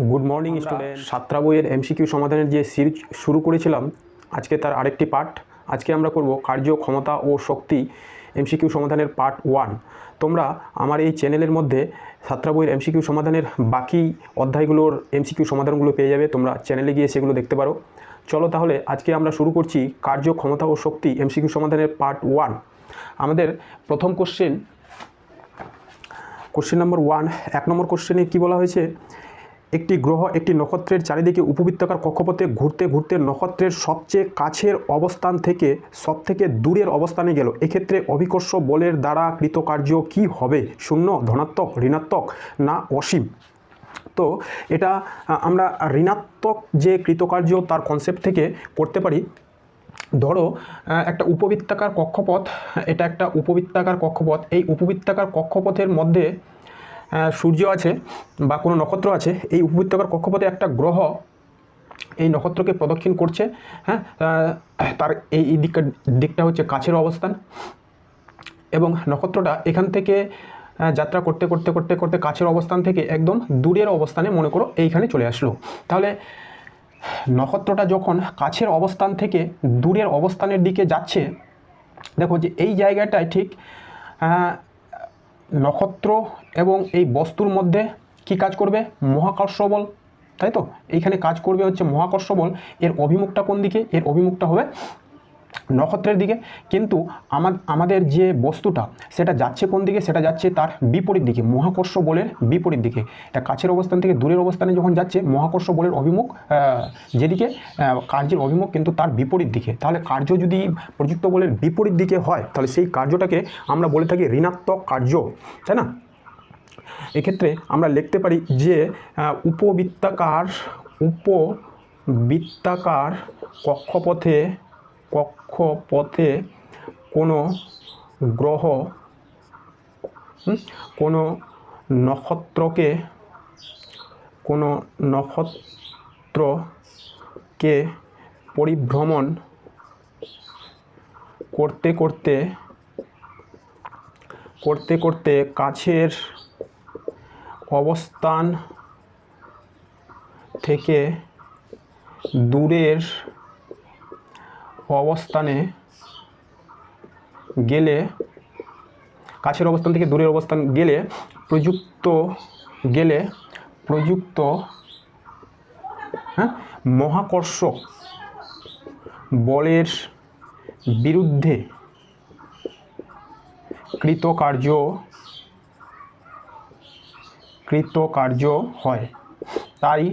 Good morning student. সাতটা বইয়ের MCQ সমাধানের যে সিরিজ শুরু করেছিলাম, আজকে তার আরেকটি পার্ট। আজকে আমরা করব কার্য, ক্ষমতা ও শক্তি এমসিকিউ সমাধানের পার্ট 1। তোমরা আমার এই চ্যানেলের মধ্যে সাতটা বইয়ের এমসিকিউ সমাধানের বাকি অধ্যায়গুলোর এমসিকিউ সমাধানগুলো পেয়ে যাবে। তোমরা চ্যানেলে গিয়ে সেগুলো দেখতে পারো। চলো তাহলে আজকে আমরা শুরু করছি কার্য, ক্ষমতা ও শক্তি এমসিকিউ সমাধানের পার্ট 1। আমাদের প্রথম কোশ্চেন নাম্বার 1, 1 নম্বর কোশ্চেনে কী বলা হয়েছে? একটি গ্রহ একটি নক্ষত্রের চারিদিকে উপবৃত্তাকার কক্ষপথে ঘুরতে ঘুরতে নক্ষত্রের সবচেয়ে কাছের অবস্থান থেকে সবথেকে দূরের অবস্থানে গেল। এক্ষেত্রে অভিকর্ষ বলের দ্বারা কৃতকার্য কি হবে? শূন্য, ধনাত্মক, ঋণাত্মক না অসীম? তো এটা আমরা ঋণাত্মক যে কৃতকার্য তার কনসেপ্ট থেকে করতে পারি। ধরো একটা উপবৃত্তাকার কক্ষপথ, এটা একটা উপবৃত্তাকার কক্ষপথ। এই উপবৃত্তাকার কক্ষপথের মধ্যে সূর্য আছে বা কোনো নক্ষত্র আছে। এই উপবৃত্তাকার কক্ষপথে একটা গ্রহ এই নক্ষত্রকে প্রদক্ষিণ করছে। হ্যাঁ, তার এই দিকটা হচ্ছে কাছের অবস্থান, এবং নক্ষত্রটা এখান থেকে যাত্রা করতে করতে করতে করতে কাছের অবস্থান থেকে একদম দূরের অবস্থানে, মনে করো এইখানে চলে আসলো। তাহলে নক্ষত্রটা যখন কাছের অবস্থান থেকে দূরের অবস্থানের দিকে যাচ্ছে, দেখো যে এই জায়গাটায় ঠিক নক্ষত্র এবং এই বস্তুর মধ্যে কি কাজ করবে? মহাকর্ষ বল, তাই তো? এইখানে কাজ করবে হচ্ছে মহাকর্ষ বল। এর অভিমুখটা কোন দিকে? এর অভিমুখটা হবে নক্ষত্রের দিকে। কিন্তু আমাদের যে বস্তুটা সেটা যাচ্ছে কোন দিকে? সেটা যাচ্ছে তার বিপরীত দিকে, মহাকর্ষ বলের বিপরীত দিকে। এটা কাছের অবস্থান থেকে দূরের অবস্থানে যখন যাচ্ছে, মহাকর্ষ বলের অভিমুখ যেদিকে, কার্যের অভিমুখ কিন্তু তার বিপরীত দিকে। তাহলে কার্য যদি প্রযুক্ত বলের বিপরীত দিকে হয়, তাহলে সেই কার্যটাকে আমরা বলে থাকি ঋণাত্মক কার্য, তাই না? এক্ষেত্রে আমরা লিখতে পারি যে উপবৃত্তাকার কক্ষপথে কোনো গ্রহ কোনো নক্ষত্রকে পরিভ্রমণ করতে করতে কাছের অবস্থান থেকে দূরের অবস্থানে গেলে, কাছের অবস্থান থেকে দূরের অবস্থান গেলে প্রযুক্ত মহাকর্ষ বলের বিরুদ্ধে কৃতকার্য হয়। তাই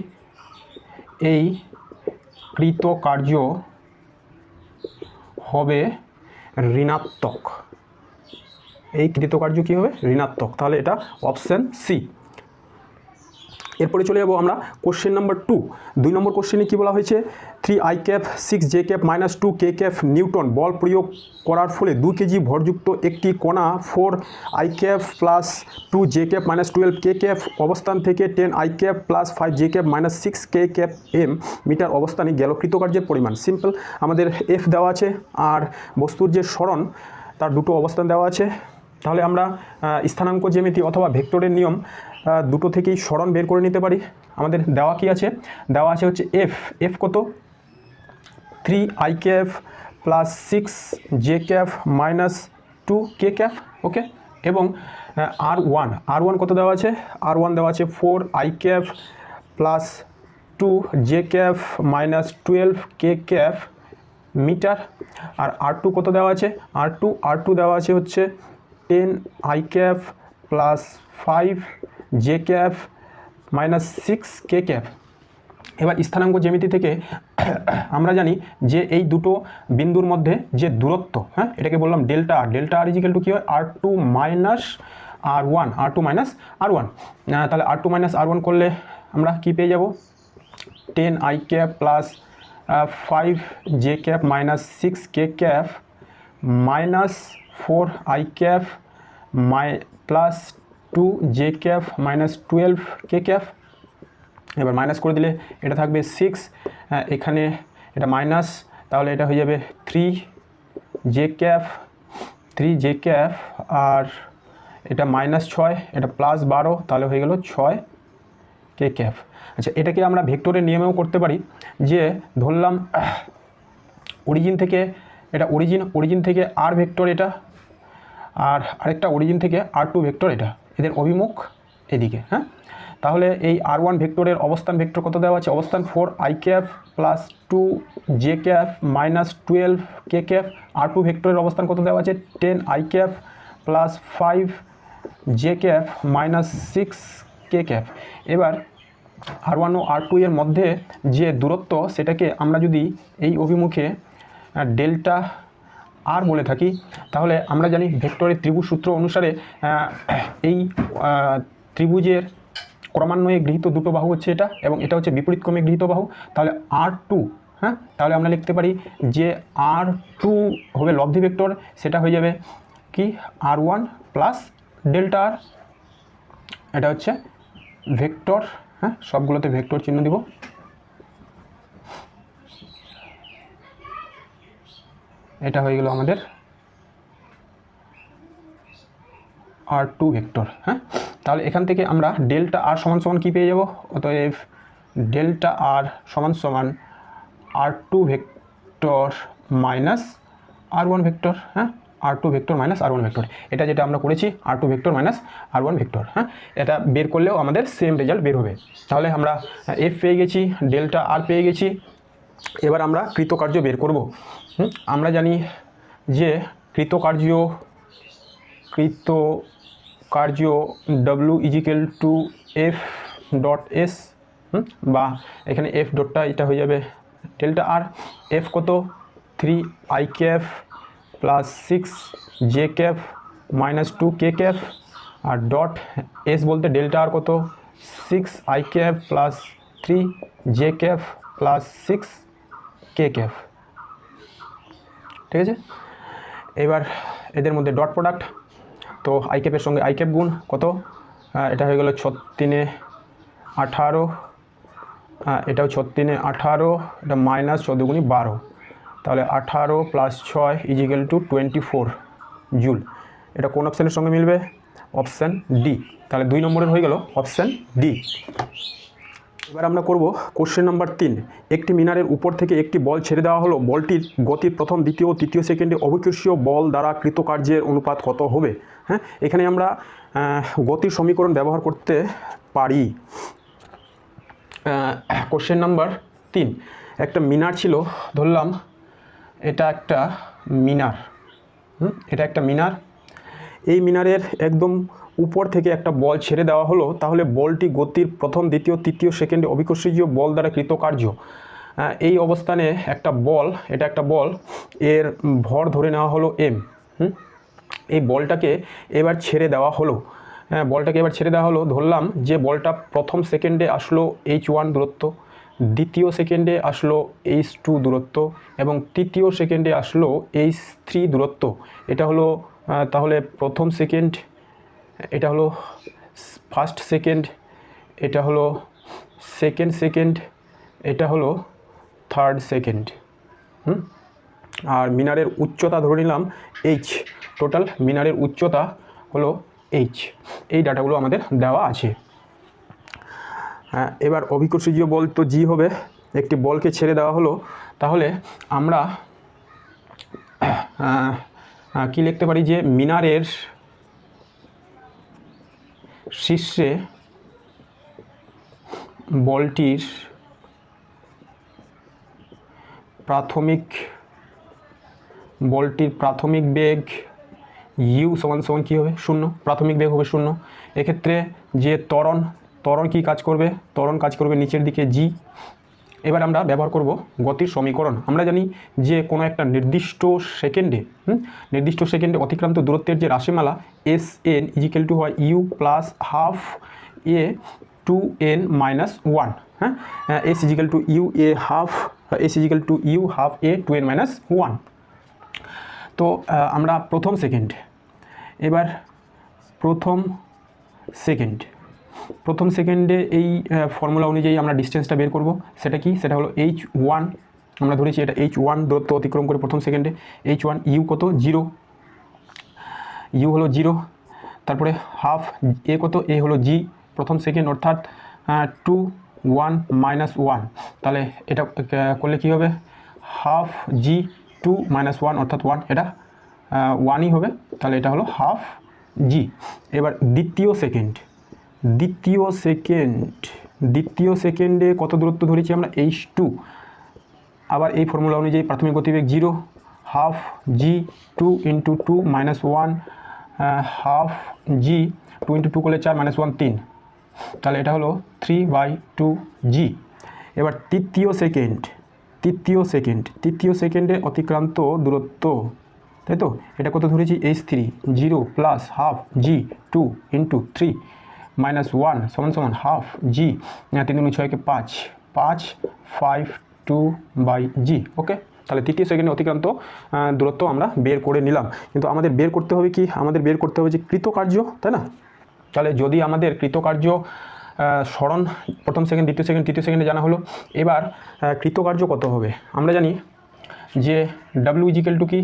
এই কৃতকার্য হবে ঋণাত্মক। এই কৃতকার্য কী হবে? ঋণাত্মক। তাহলে এটা অপশান সি। এরপরে চলে যাবো আমরা কোশ্চেন নাম্বার 2। 2 নম্বর কোশ্চেনে কী বলা হয়েছে? 3i cap 6j cap -2k cap Newton বল প্রয়োগ করার ফলে 2 কেজি ভরযুক্ত একটি কণা 4i cap +2j cap -12k cap অবস্থান থেকে 10i cap +5j cap -6k cap metre অবস্থানে গেল। কৃতকার্যের পরিমাণ। সিম্পল, আমাদের এফ দেওয়া আছে আর বস্তুর যে সরণ তার দুটো অবস্থান দেওয়া আছে। তাহলে আমরা স্থানাঙ্ক জ্যামিতি অথবা ভেক্টরের নিয়ম দুটো থেকেই সরণ বের করে নিতে পারি। আমাদের দেওয়া কি আছে? দেওয়া আছে হচ্ছে এফ কত? 3i cap +6j cap -2k cap, ওকে। এবং আর ওয়ান কত দেওয়া আছে? আর1 দেওয়া আছে 4i cap +2j cap -12k cap metre. আর আর2 কত দেওয়া আছে? আর2 দেওয়া আছে হচ্ছে 10i cap +5j cap -6k cap. এবার স্থানাঙ্ক জ্যামিতি থেকে আমরা জানি যে এই দুটো বিন্দুর মধ্যে যে দূরত্ব, হ্যাঁ, এটাকে বললাম ডেল্টা আর। ডেল্টা আর ইজিক্যাল টু কী হয়? আর2 মাইনাস আর1। তাহলে আর2 মাইনাস আর1 করলে আমরা কি পেয়ে যাব? 10i cap +5j cap -6k cap -4i cap +2j cap -12k cap. এবার মাইনাস করে দিলে এটা থাকবে 6, এখানে এটা মাইনাস, তাহলে এটা হয়ে যাবে 3j ক্যাপ আর এটা -6, এটা +12, তাহলে হয়ে গেল 6 কে ক্যাপ। আচ্ছা, এটাকে আমরা ভেক্টরের নিয়মেও করতে পারি, যে ধরলাম অরিজিন থেকে এটা অরিজিন থেকে আর ভেক্টর এটা, আর আরেকটা অরিজিন থেকে আর টু ভেক্টর এটা, এদের অভিমুখ এদিকে। হ্যাঁ, তাহলে এই আর ওয়ান ভেক্টরের অবস্থান ভেক্টর কত দেওয়া আছে? অবস্থান 4 i cap plus 2 j cap minus 12 K cap. আর টু ভেক্টরের অবস্থান কত দেওয়া আছে? 10 i cap plus 5 j cap minus 6 K cap. এবার আর ওয়ান ও আর টু এর মধ্যে যে দূরত্ব, সেটাকে আমরা যদি এই অভিমুখে ডেল্টা আর বলে থাকি, তাহলে আমরা জানি ভেক্টরের ত্রিভুজ সূত্র অনুসারে এই ত্রিভুজের ক্রমান্বয়ে গৃহীত দুটো বাহু হচ্ছে এটা, এবং এটা হচ্ছে বিপরীতক্রমে গৃহীত বাহু। তাহলে আর টু, হ্যাঁ, তাহলে আমরা লিখতে পারি যে আর টু হবে লব্ধি ভেক্টর, সেটা হয়ে যাবে কি আর ওয়ান প্লাস ডেল্টা আর। এটা হচ্ছে ভেক্টর, হ্যাঁ, সবগুলোতে ভেক্টর চিহ্ন দিব। এটা হয়ে গেল আমাদের আর টু ভেক্টর। হ্যাঁ, তাহলে এখান থেকে আমরা ডেল্টা আর সমান সমান কী পেয়ে যাব? অতএব ডেল্টা আর সমান সমান আর টু ভেক্টর মাইনাস আর ওয়ান ভেক্টর। হ্যাঁ, আর টু ভেক্টর মাইনাস আর ওয়ান ভেক্টর, এটা যেটা আমরা করেছি আর টু ভেক্টর মাইনাস আর ওয়ান ভেক্টর। হ্যাঁ, এটা বের করলেও আমাদের সেম রেজাল্ট বের হবে। তাহলে আমরা এফ পেয়ে গেছি, ডেল্টা আর পেয়ে গেছি। এবার আমরা কৃতকার্য বের করব। আমরা জানি যে কৃতকার্য W equal to F dot S, বা এখানে এফ ডটটা এটা হয়ে যাবে ডেল্টা আর। এফ কত? 3 i cap plus 6 j cap minus 2 K cap, আর ডট এস বলতে ডেল্টা আর কত? 6 i cap plus 3 j cap plus 6 K cap. ঠিক আছে, এবার এদের মধ্যে ডট প্রোডাক্ট, তো আই ক্যাপের সঙ্গে আই ক্যাপ গুণ কত? এটা হয়ে গেল 6 3 18, এটাও 6 3 18, এটা মাইনাস 14 গুণি 12, তাহলে 18 প্লাস 6 ইজিক্যাল টু 24 জুল। এটা কোন অপশানের সঙ্গে মিলবে? Option D. তাহলে 2 নম্বরের হয়ে গেল অপশান ডি। এবার আমরা করব কোশ্চেন নাম্বার 3। একটি মিনারের উপর থেকে একটি বল ছেড়ে দেওয়া হলো, বলটির গতির প্রথম, দ্বিতীয় ও তৃতীয় সেকেন্ডে অভিকর্ষীয় বল দ্বারা কৃতকার্যের অনুপাত কত হবে? হ্যাঁ, এখানে আমরা গতির সমীকরণ ব্যবহার করতে পারি। কোশ্চেন নাম্বার 3, একটা মিনার ছিল, ধরলাম এটা একটা মিনার। এটা একটা মিনার। এই মিনারের একদম উপর থেকে একটা বল ছেড়ে দেওয়া হলো, তাহলে বলটি গতির প্রথম, দ্বিতীয়, তৃতীয় সেকেন্ডে অভিকর্ষীয় বল দ্বারা কৃতকার্য। এই অবস্থানে একটা বল, এটা একটা বল, এর ভর ধরে নেওয়া হলো এম। এই বলটাকে এবার ছেড়ে দেওয়া হলো, বলটাকে এবার ছেড়ে দেওয়া হলো। ধরলাম যে বলটা প্রথম সেকেন্ডে আসলো h1 দূরত্ব, দ্বিতীয় সেকেন্ডে আসলো h2 দূরত্ব, এবং তৃতীয় সেকেন্ডে আসলো h3 দূরত্ব। এটা হলো তাহলে প্রথম সেকেন্ড, এটা হলো ফার্স্ট সেকেন্ড, এটা হলো সেকেন্ড সেকেন্ড, এটা হলো থার্ড সেকেন্ড। আর মিনারের উচ্চতা ধরে নিলাম h, টোটাল মিনারের উচ্চতা হলো h। এই ডাটাগুলো আমাদের দেওয়া আছে। এবার অভিকর্ষীয় বল তো জি হবে, একটি বলকে ছেড়ে দেওয়া হলো, তাহলে আমরা কি লিখতে পারি? যে মিনারের শীর্ষে বলটির প্রাথমিক বেগ ইউ সমান সমান কী হবে? 0। প্রাথমিক বেগ হবে 0। এক্ষেত্রে যে ত্বরণ কি কাজ করবে? ত্বরণ কাজ করবে নিচের দিকে জি। এবার আমরা ব্যবহার করব গতির সমীকরণ। আমরা জানি যে কোনো একটা নির্দিষ্ট সেকেন্ডে অতিক্রান্ত দূরত্বের যে রাশিমালা এস এন ইজিক্যাল টু হয় U plus half A two N minus 1। হ্যাঁ, S equal to U A half, S equal to U half A two N minus 1। তো আমরা প্রথম সেকেন্ডে এই ফর্মুলা অনুযায়ী আমরা ডিস্টেন্সটা বের করব। সেটা কি? সেটা হলো h1, আমরা ধরেছি এটা h1 দূরত্ব অতিক্রম করে প্রথম সেকেন্ডে। h1 ইউ কত? 0, ইউ হলো 0। তারপরে হাফ এ কত? এ হলো জি প্রথম সেকেন্ড, অর্থাৎ 2 1 -1, তাহলে এটা করলে কী হবে, হাফ জি 2 -1 অর্থাৎ 1, এটা 1ই হবে, তাহলে এটা হলো হাফ জি। এবার দ্বিতীয় সেকেন্ডে কত দূরত্ব ধরেছি আমরা, h2, আবার এই ফর্মুলা অনুযায়ী প্রাথমিক গতিবেগ 0, হাফ জি 2 × 2 -1, হাফ জি 2 × 2 করলে 4 -1 3, তাহলে এটা হলো 3/2 জি। এবার তৃতীয় সেকেন্ডে অতিক্রান্ত দূরত্ব, তাই তো, এটা কত ধরেছি, h3, 0 প্লাস হাফ জি 2 × 3 -1 সমান হাফ জি, 3 × 6 = 5, 5/2 ওকে। তাহলে তৃতীয় সেকেন্ডে অতিক্রান্ত দূরত্ব আমরা বের করে নিলাম, কিন্তু আমাদের বের করতে হবে কি, আমাদের বের করতে হবে যে কৃতকার্য, তাই না। তাহলে যদি আমাদের কৃতকার্য সরণ প্রথম সেকেন্ড, দ্বিতীয় সেকেন্ড, তৃতীয় সেকেন্ডে জানা হলো, এবার কৃতকার্য কত হবে আমরা জানি যে W = কি,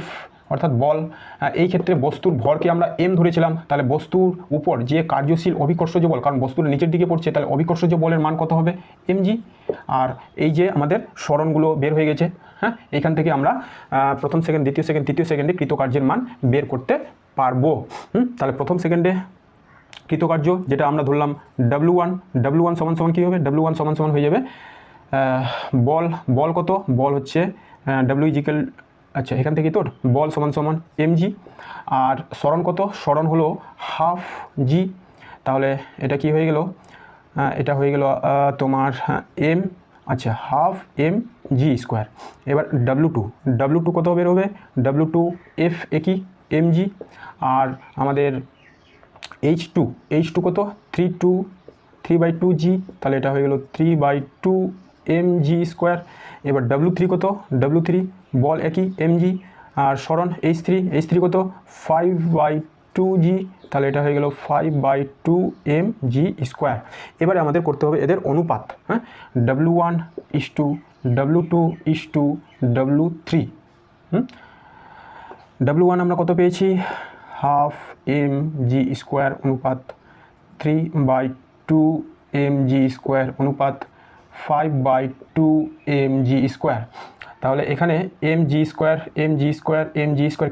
F অর্থাৎ বল। এই ক্ষেত্রে বস্তুর ভরকে আমরা m ধরেছিলাম, তাহলে বস্তুর উপর যে কার্যশীল অভিকর্ষজ বল, কারণ বস্তুর নিচের দিকে পড়ছে, তাহলে অভিকর্ষজ বলের মান কত হবে, mg। আর এই যে আমাদের সরণগুলো বের হয়ে গেছে, হ্যাঁ, এইখান থেকে আমরা প্রথম সেকেন্ড, দ্বিতীয় সেকেন্ড, তৃতীয় সেকেন্ডে কৃতকার্যের মান বের করতে পারবো। তাহলে প্রথম সেকেন্ডে কৃতকার্য যেটা আমরা ধরলাম W1 সমান কী হবে, W1 সমান হয়ে যাবে বল কত, বল হচ্ছে W আচ্ছা এখান থেকে তোর বল সমান mg, আর সরণ কত, সরণ হলো হাফ জি, তাহলে এটা কি হয়ে গেল, এটা হয়ে গেল তোমার m, আচ্ছা হাফ mg²। এবার W2 কত বের হবে, W2 F একই mg, আর আমাদের H2 কত, 3/2 জি, তাহলে এটা হয়ে গেল 3/2 mg²। এবার W3 কত, W3 বল একই mg, আর সরণ H3 কত, 5/2 জি, তাহলে এটা হয়ে গেল 5/2 mg²। এবারে আমাদের করতে হবে এদের অনুপাত, হ্যাঁ, W1 W2 W3। W1 আমরা কত পেয়েছি, হাফ mg² অনুপাত 3/2 mg² অনুপাত 5/2 mg²। তাহলে এখানে mg²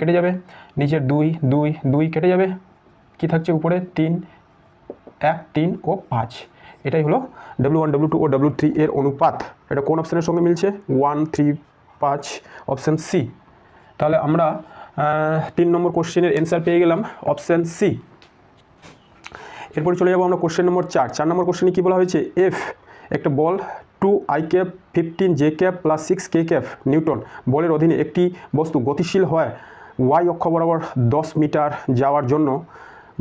কেটে যাবে, নিচের 2 কেটে যাবে, কি থাকছে উপরে 3, 1 3 ও 5। এটাই হলো W1 W2 ও W3 এর অনুপাত। এটা কোন অপশানের সঙ্গে মিলছে, 1 3 5 অপশান সি। তাহলে আমরা 3 নম্বর কোশ্চেনের অ্যান্সার পেয়ে গেলাম অপশান সি। এরপরে চলে যাবো আমরা কোশ্চেন নম্বর 4 নম্বর কোশ্চেনে কী বলা হয়েছে, এফ একটা বল 2i cap 15 j cap plus 6k cap Newton বলের অধীনে একটি বস্তু গতিশীল হয় y অক্ষ বরাবর 10 মিটার যাওয়ার জন্য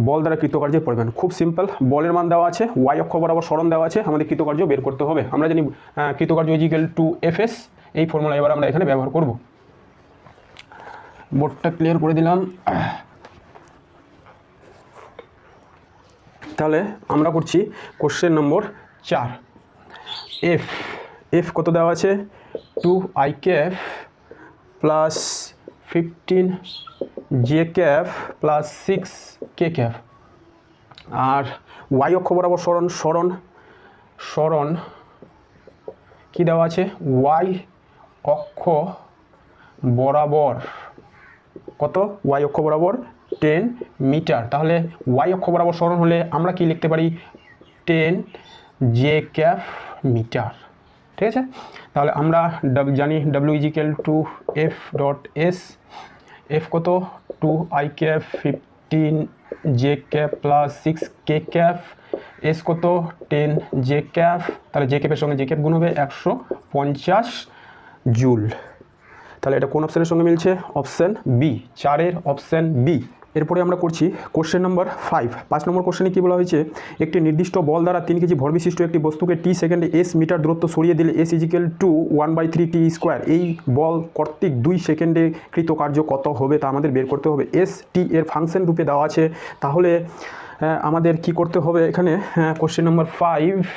বল দ্বারা কৃতকার্যের পরিমাণ। খুব সিম্পল, বলের মান দেওয়া আছে, y অক্ষ বরাবর সরণ দেওয়া আছে, আমাদের কৃতকার্য বের করতে হবে। আমরা জানি কৃতকার্য = Fs, এই ফর্মুলা এবার আমরা এখানে ব্যবহার করব। বোর্ডটা ক্লিয়ার করে দিলাম। তাহলে আমরা করছি কোশ্চেন নম্বর 4। এফ কত দেওয়া আছে, 2i cap plus 15 j cap plus 6k cap, আর y অক্ষ বরাবর সরণ কি দেওয়া আছে, y অক্ষ বরাবর কত, y অক্ষ বরাবর 10 মিটার। তাহলে y অক্ষ বরাবর সরণ হলে আমরা কি লিখতে পারি, 10 j ক্যাপ মিটার, ঠিক আছে। তাহলে আমরা জানি W = F.S, F কত, 2i cap 15 j cap plus 6k cap, S কত, 10 j ক্যাপ, তাহলে j ক্যাপের সঙ্গে j ক্যাপ গুণ হবে 150 জুল। তাহলে এটা কোন অপশানের সঙ্গে মিলছে, অপশান বি, 4-এর অপশান বি। এরপরে আমরা করছি কোশ্চেন নম্বর 5 নম্বর কোশ্চেনে কী বলা হয়েছে, একটি নির্দিষ্ট বল দ্বারা 3 কেজি ভর বিশিষ্ট একটি বস্তুকে t সেকেন্ডে s মিটার দূরত্ব সরিয়ে দিলে s = 1/3 t²। এই বল কর্তৃক 2 সেকেন্ডে কৃতকার্য কত হবে তা আমাদের বের করতে হবে। s t এর ফাংশন রূপে দেওয়া আছে, তাহলে আমাদের কি করতে হবে এখানে, কোশ্চেন নম্বর 5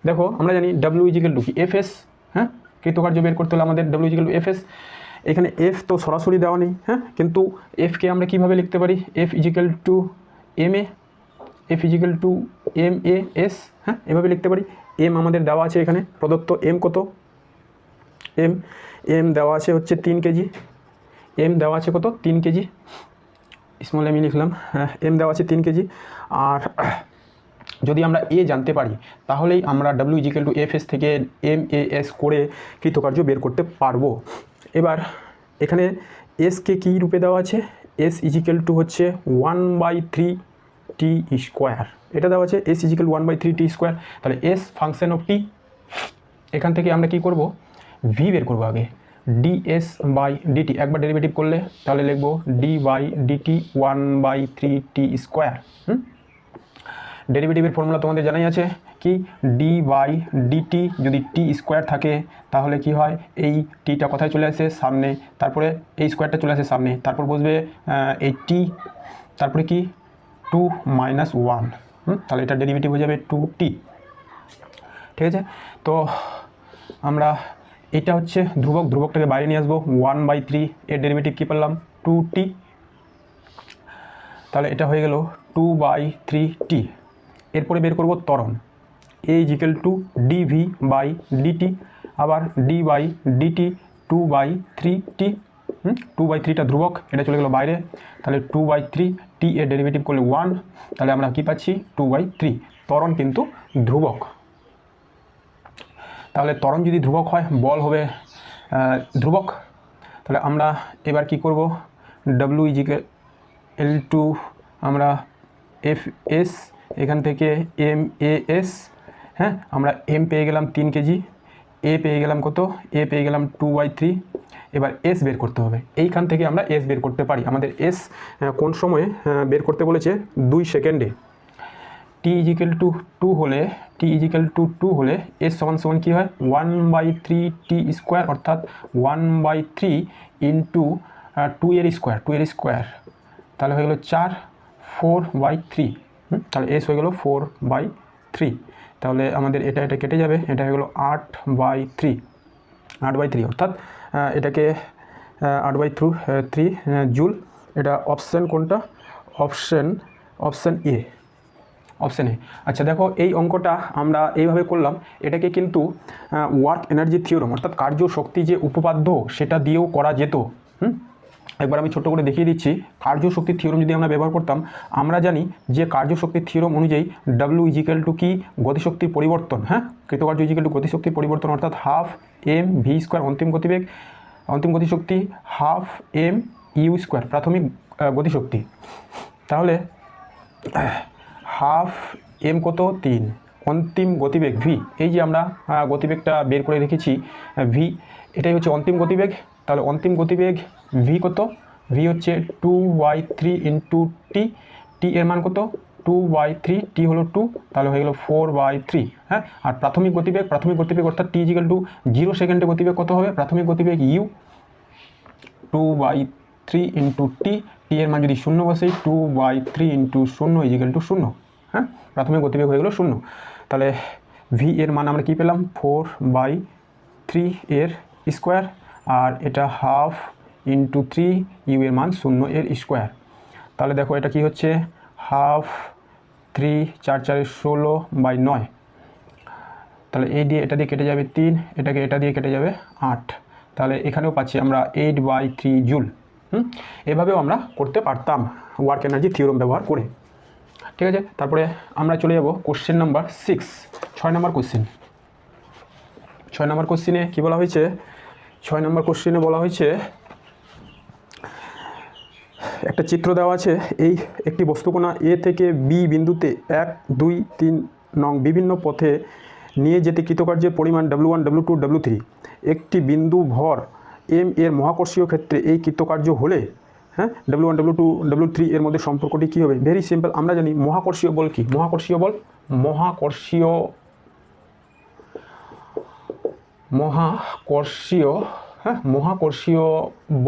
দেখো, আমরা জানি W = কি, Fs, হ্যাঁ, কৃতকার্য বের করতে হলে আমাদের W = Fs। এখানে এফ তো সরাসরি দেওয়া নেই, হ্যাঁ, কিন্তু এফকে আমরা কিভাবে লিখতে পারি, F = ma, F = M A S, হ্যাঁ এভাবে লিখতে পারি। এম আমাদের দেওয়া আছে এখানে প্রদত্ত, এম কত, এম দেওয়া আছে হচ্ছে 3 কেজি, এম দেওয়া আছে কত 3 কেজি, স্মল এমই লিখলাম, এম দেওয়া আছে 3 কেজি। আর যদি আমরা এ জানতে পারি তাহলেই আমরা W equal to F S থেকে এম এ এস করে কৃতকার্য বের করতে পারবো। এবার এখানে এসকে কী রূপে দেওয়া আছে, এস ইজিক্যাল টু হচ্ছে 1/3 টি স্কোয়ার, এটা দেওয়া আছে এস ইজিক্যাল 1/3 টি স্কোয়ার। তাহলে এস ফাংশন অফ টি, এখান থেকে আমরা কি করব, ভি বের করবো আগে, ডিএস বাই ডিটি, একবার ডেরিভেটিভ করলে তাহলে লিখবো d by dt 1/3 t square. ডেরিভেটিভের ফর্মুলা তোমাদের জানাই আছে কি, ডি বাই ডিটি যদি টি স্কোয়ার থাকে তাহলে কি হয়, এই টিটা কোথায় চলে আসে সামনে, তারপরে এই স্কোয়ারটা চলে আসে সামনে, তারপর বসবে এই টি, তারপরে কি 2 - 1, তাহলে এটা ডেরিভেটিভ হয়ে যাবে 2t। ঠিক আছে, তো আমরা এটা হচ্ছে ধ্রুবক, ধ্রুবকটাকে বাইরে নিয়ে আসবো, 1/3 এর ডেরিভেটিভ কী পেলাম 2t, তাহলে এটা হয়ে গেল 2/3t। এরপরে বের করব ত্বরণ, a equal to d v by d t, আবার ডি বাই ডিটি 2/3t, 2/3টা ধ্রুবক, এটা চলে গেল বাইরে, তাহলে 2/3 টি এর ডেরিভেটিভ করলে 1, তাহলে আমরা কি পাচ্ছি 2/3। ত্বরণ কিন্তু ধ্রুবক, তাহলে ত্বরণ যদি ধ্রুবক হয় বল হবে ধ্রুবক। তাহলে আমরা এবার কি করব, ডাব্লিউ ইজিক্যাল টু আমরা এফ এস, এখান থেকে এম এ এস, হ্যাঁ আমরা এম পেয়ে গেলাম 3 কেজি, এ পেয়ে গেলাম কত, এ পেয়ে গেলাম 2/3। এবার এস বের করতে হবে, এইখান থেকে আমরা এস বের করতে পারি। আমাদের এস কোন সময়ে বের করতে বলেছে, 2 সেকেন্ডে। টি ইজিক্যাল টু 2 হলে, টি ইজিক্যাল টু 2 হলে এস সমান সমান কী হয়, 1/3 টি স্কোয়ার, অর্থাৎ 1/3 ইন্টু 2 এর স্কোয়ার, 2 এর স্কোয়ার, তাহলে হয়ে গেলো 4, 4/3, তাহলে এস হয়ে গেলো 4/3। তাহলে আমাদের এটা কেটে যাবে, এটা হয়ে গেলো 8/3, 8/3, অর্থাৎ এটাকে 8/3 জুল। এটা অপশান কোনটা, অপশান এ, অপশান এ। আচ্ছা দেখো এই অঙ্কটা আমরা এইভাবে করলাম, এটাকে কিন্তু ওয়ার্ক এনার্জি থিওরাম অর্থাৎ কার্য শক্তি যে উপপাদ্য সেটা দিয়েও করা যেত। একবার আমি ছোট করে দেখিয়ে দিচ্ছি, কার্য শক্তির থিওরাম যদি আমরা ব্যবহার করতাম, আমরা জানি যে কার্য শক্তির থিওরাম অনুযায়ী ডাব্লিউ ইজিক্যাল টু কি, গতিশক্তির পরিবর্তন, হ্যাঁ কৃতকার্য ইজিক্যাল টু গতিশক্তির পরিবর্তন, অর্থাৎ হাফ এম ভি স্কোয়ার অন্তিম গতিবেগ, অন্তিম গতিশক্তি, হাফ এম ইউ স্কোয়ার প্রাথমিক গতিশক্তি। তাহলে হাফ এম কত 3, অন্তিম গতিবেগ ভি, এই যে আমরা গতিবেগটা বের করে রেখেছি ভি, এটাই হচ্ছে অন্তিম গতিবেগ। তাহলে অন্তিম গতিবেগ ভি কত, ভি হচ্ছে 2/3 ইন্টু টি, টি এর মান কত 2/3, টি হলো 2, তাহলে হয়ে গেল 4/3, হ্যাঁ। আর প্রাথমিক গতিবেগ অর্থাৎ টি ইজিক্যাল টু 0 সেকেন্ডে গতিবেগ কত হবে, প্রাথমিক গতিবেগ ইউ 2/3 ইন্টু টি, টি এর মান যদি 0 বসে 2/3 ইন্টু 0 ইজিক্যাল টু 0, হ্যাঁ প্রাথমিক গতিবেগ হয়ে গেল 0। তাহলে ভি এর মান আমরা কী পেলাম 4/3 এর স্কোয়ার, আর এটা হাফ ইন্টু 3, ইউ এর মান 0 এর স্কোয়ার। তাহলে দেখো এটা কি হচ্ছে, হাফ 3 4 4 16/9, তাহলে এই দিয়ে এটা দিয়ে কেটে যাবে 3, এটাকে এটা দিয়ে কেটে যাবে 8, তাহলে এখানেও পাচ্ছি আমরা 8/3 জুল। এভাবেও আমরা করতে পারতাম ওয়ার্ক এনার্জি থিওরাম ব্যবহার করে। ঠিক আছে, তারপরে আমরা চলে যাব কোশ্চেন নাম্বার 6, 6 নম্বর কোশ্চেন। 6 নম্বর কোশ্চেনে কী বলা হয়েছে, 6 নম্বর কোশ্চেনে বলা হয়েছে একটা চিত্র দেওয়া আছে, এই একটি বস্তুকণা এ থেকে বি বিন্দুতে 1 2 3 নং বিভিন্ন পথে নিয়ে যেতে কৃতকার্যের পরিমাণ W1 W2 W3, একটি বিন্দু ভর এম এর মহাকর্ষীয় ক্ষেত্রে এই কৃতকার্য হলে, হ্যাঁ W1 W2 W3 এর মধ্যে সম্পর্কটি কী হবে। ভেরি সিম্পল, আমরা জানি মহাকর্ষীয় বল কি, মহাকর্ষীয় বল, মহাকর্ষীয়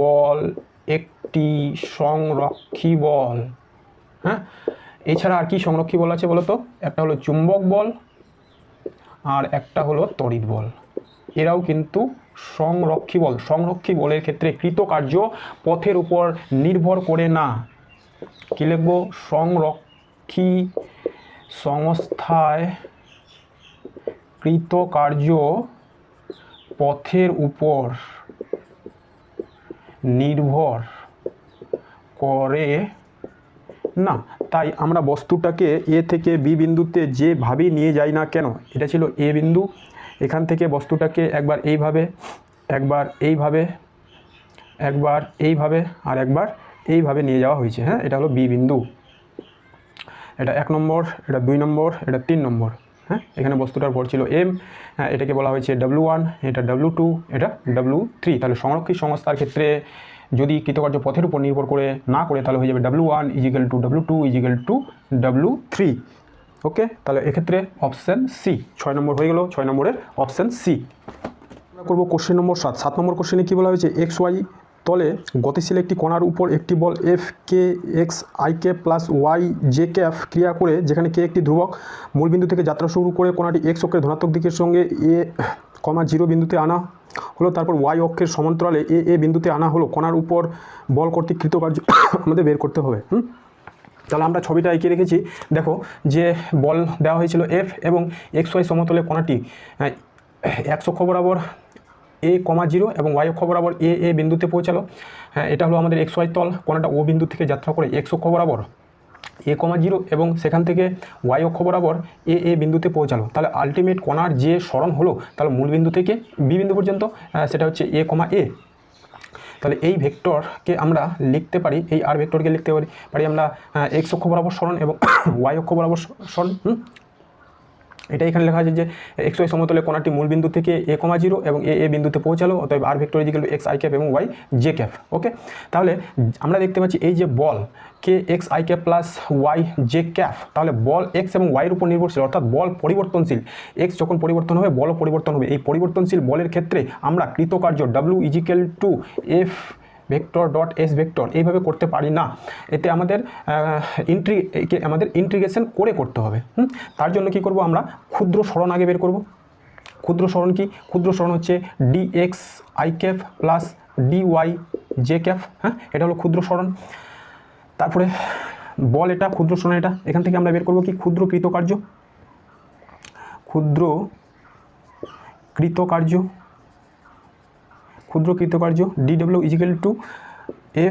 বল একটি সংরক্ষী বল, হ্যাঁ। এছাড়া আর কি সংরক্ষী বল আছে বলো তো, একটা হলো চুম্বক বল আর একটা হলো তড়িৎ বল, এরাও কিন্তু সংরক্ষী বল। সংরক্ষী বলের ক্ষেত্রে কৃতকার্য পথের উপর সংস্থায় কৃতকার্য পথের উপর নির্ভর করে না। তাই আমরা বস্তুটাকে এ থেকে বি বিন্দুতে যেভাবেই নিয়ে যাই না কেন, এটা ছিল এ বিন্দু, এখান থেকে বস্তুটাকে একবার এইভাবে, একবার এইভাবে, একবার এইভাবে আর একবার এইভাবে নিয়ে যাওয়া হয়েছে। হ্যাঁ, এটা হলো বি বিন্দু। এটা 1 নম্বর, এটা 2 নম্বর, এটা 3 নম্বর। হ্যাঁ, এখানে বস্তুটার ভর ছিল m, হ্যাঁ এটাকে বলা হয়েছে W1, এটা W2, এটা W3। তাহলে সংরক্ষিত সংস্থার ক্ষেত্রে যদি কৃতকার্য পথের উপর নির্ভর করে না করে তাহলে হয়ে যাবে W1 = W2 = W3। ওকে, তাহলে এক্ষেত্রে অপশান সি 6 নম্বর হয়ে গেল। 6 নম্বরের অপশান সি। আমরা করবো কোশ্চেন নম্বর 7। 7 নম্বর কোশ্চেনে কী বলা হয়েছে, XY তলে গতিশীল একটি কণার উপর একটি বল F k x i k plus y j cap ক্রিয়া করে, যেখানে কে একটি ধ্রুবক, মূলবিন্দু থেকে যাত্রা শুরু করে কোণাটি এক্স অক্ষের ধনাত্মক দিকের সঙ্গে এ, 0 বিন্দুতে আনা হলো, তারপর ওয়াই অক্ষের সমান্তরালে এ বিন্দুতে আনা হলো। কণার উপর বল কর্তৃক কৃতকার্য আমাদের বের করতে হবে। তাহলে আমরা ছবিটা এঁকে রেখেছি। দেখো যে বল দেওয়া হয়েছিল F এবং XY সমতলে কণাটি এক্স অক্ষ বরাবর a, 0 এবং y অক্ষ বরাবর এ বিন্দুতে পৌঁছালো। হ্যাঁ, এটা হলো আমাদের XY তল। কোণাটা ও বিন্দু থেকে যাত্রা করে এক্স অক্ষ বরাবর a, 0 এবং সেখান থেকে y অক্ষ বরাবর এ বিন্দুতে পৌঁছালো। তাহলে আলটিমেট কণার যে সরণ হলো তাহলে মূল বিন্দু থেকে বি বিন্দু পর্যন্ত, সেটা হচ্ছে a, তাহলে এই ভেক্টরকে আমরা লিখতে পারি, এই আর ভেক্টরকে লিখতে পারি আমরা এক্স অক্ষ বরাবর সরণ এবং ওয়াই অক্ষ বরাবর সরণ। এটা এখানে লেখা আছে যে XY সমতলে কোণাটি মূল বিন্দু থেকে a, 0 এবং এ বিন্দুতে পৌঁছালো, অতএব আর ভেক্টর = x i ক্যাপ এবং y j ক্যাপ। ওকে, তাহলে আমরা দেখতে পাচ্ছি এই যে বল k x i cap plus y j cap, তাহলে বল x এবং y এর উপর নির্ভরশীল, অর্থাৎ বল পরিবর্তনশীল। x যখন পরিবর্তন হবে বলও পরিবর্তন হবে। এই পরিবর্তনশীল বলের ক্ষেত্রে আমরা কৃতকার্য W = F vector dot s vector এইভাবে করতে পারি না। এতে আমাদের ইন্টিগ্রেশন করে করতে হবে। তার জন্য কি করব, আমরা ক্ষুদ্র সরণ আগে বের করব। ক্ষুদ্র সরণ কি? ক্ষুদ্র সরণ হচ্ছে dx i cap plus dy j cap. হ্যাঁ, এটা হলো ক্ষুদ্র সরণ। তারপরে বল এটা, ক্ষুদ্র সরণ এটা। এখান থেকে আমরা বের করব কি, ক্ষুদ্র কৃতকার্য। ক্ষুদ্র কৃতকার্য dw =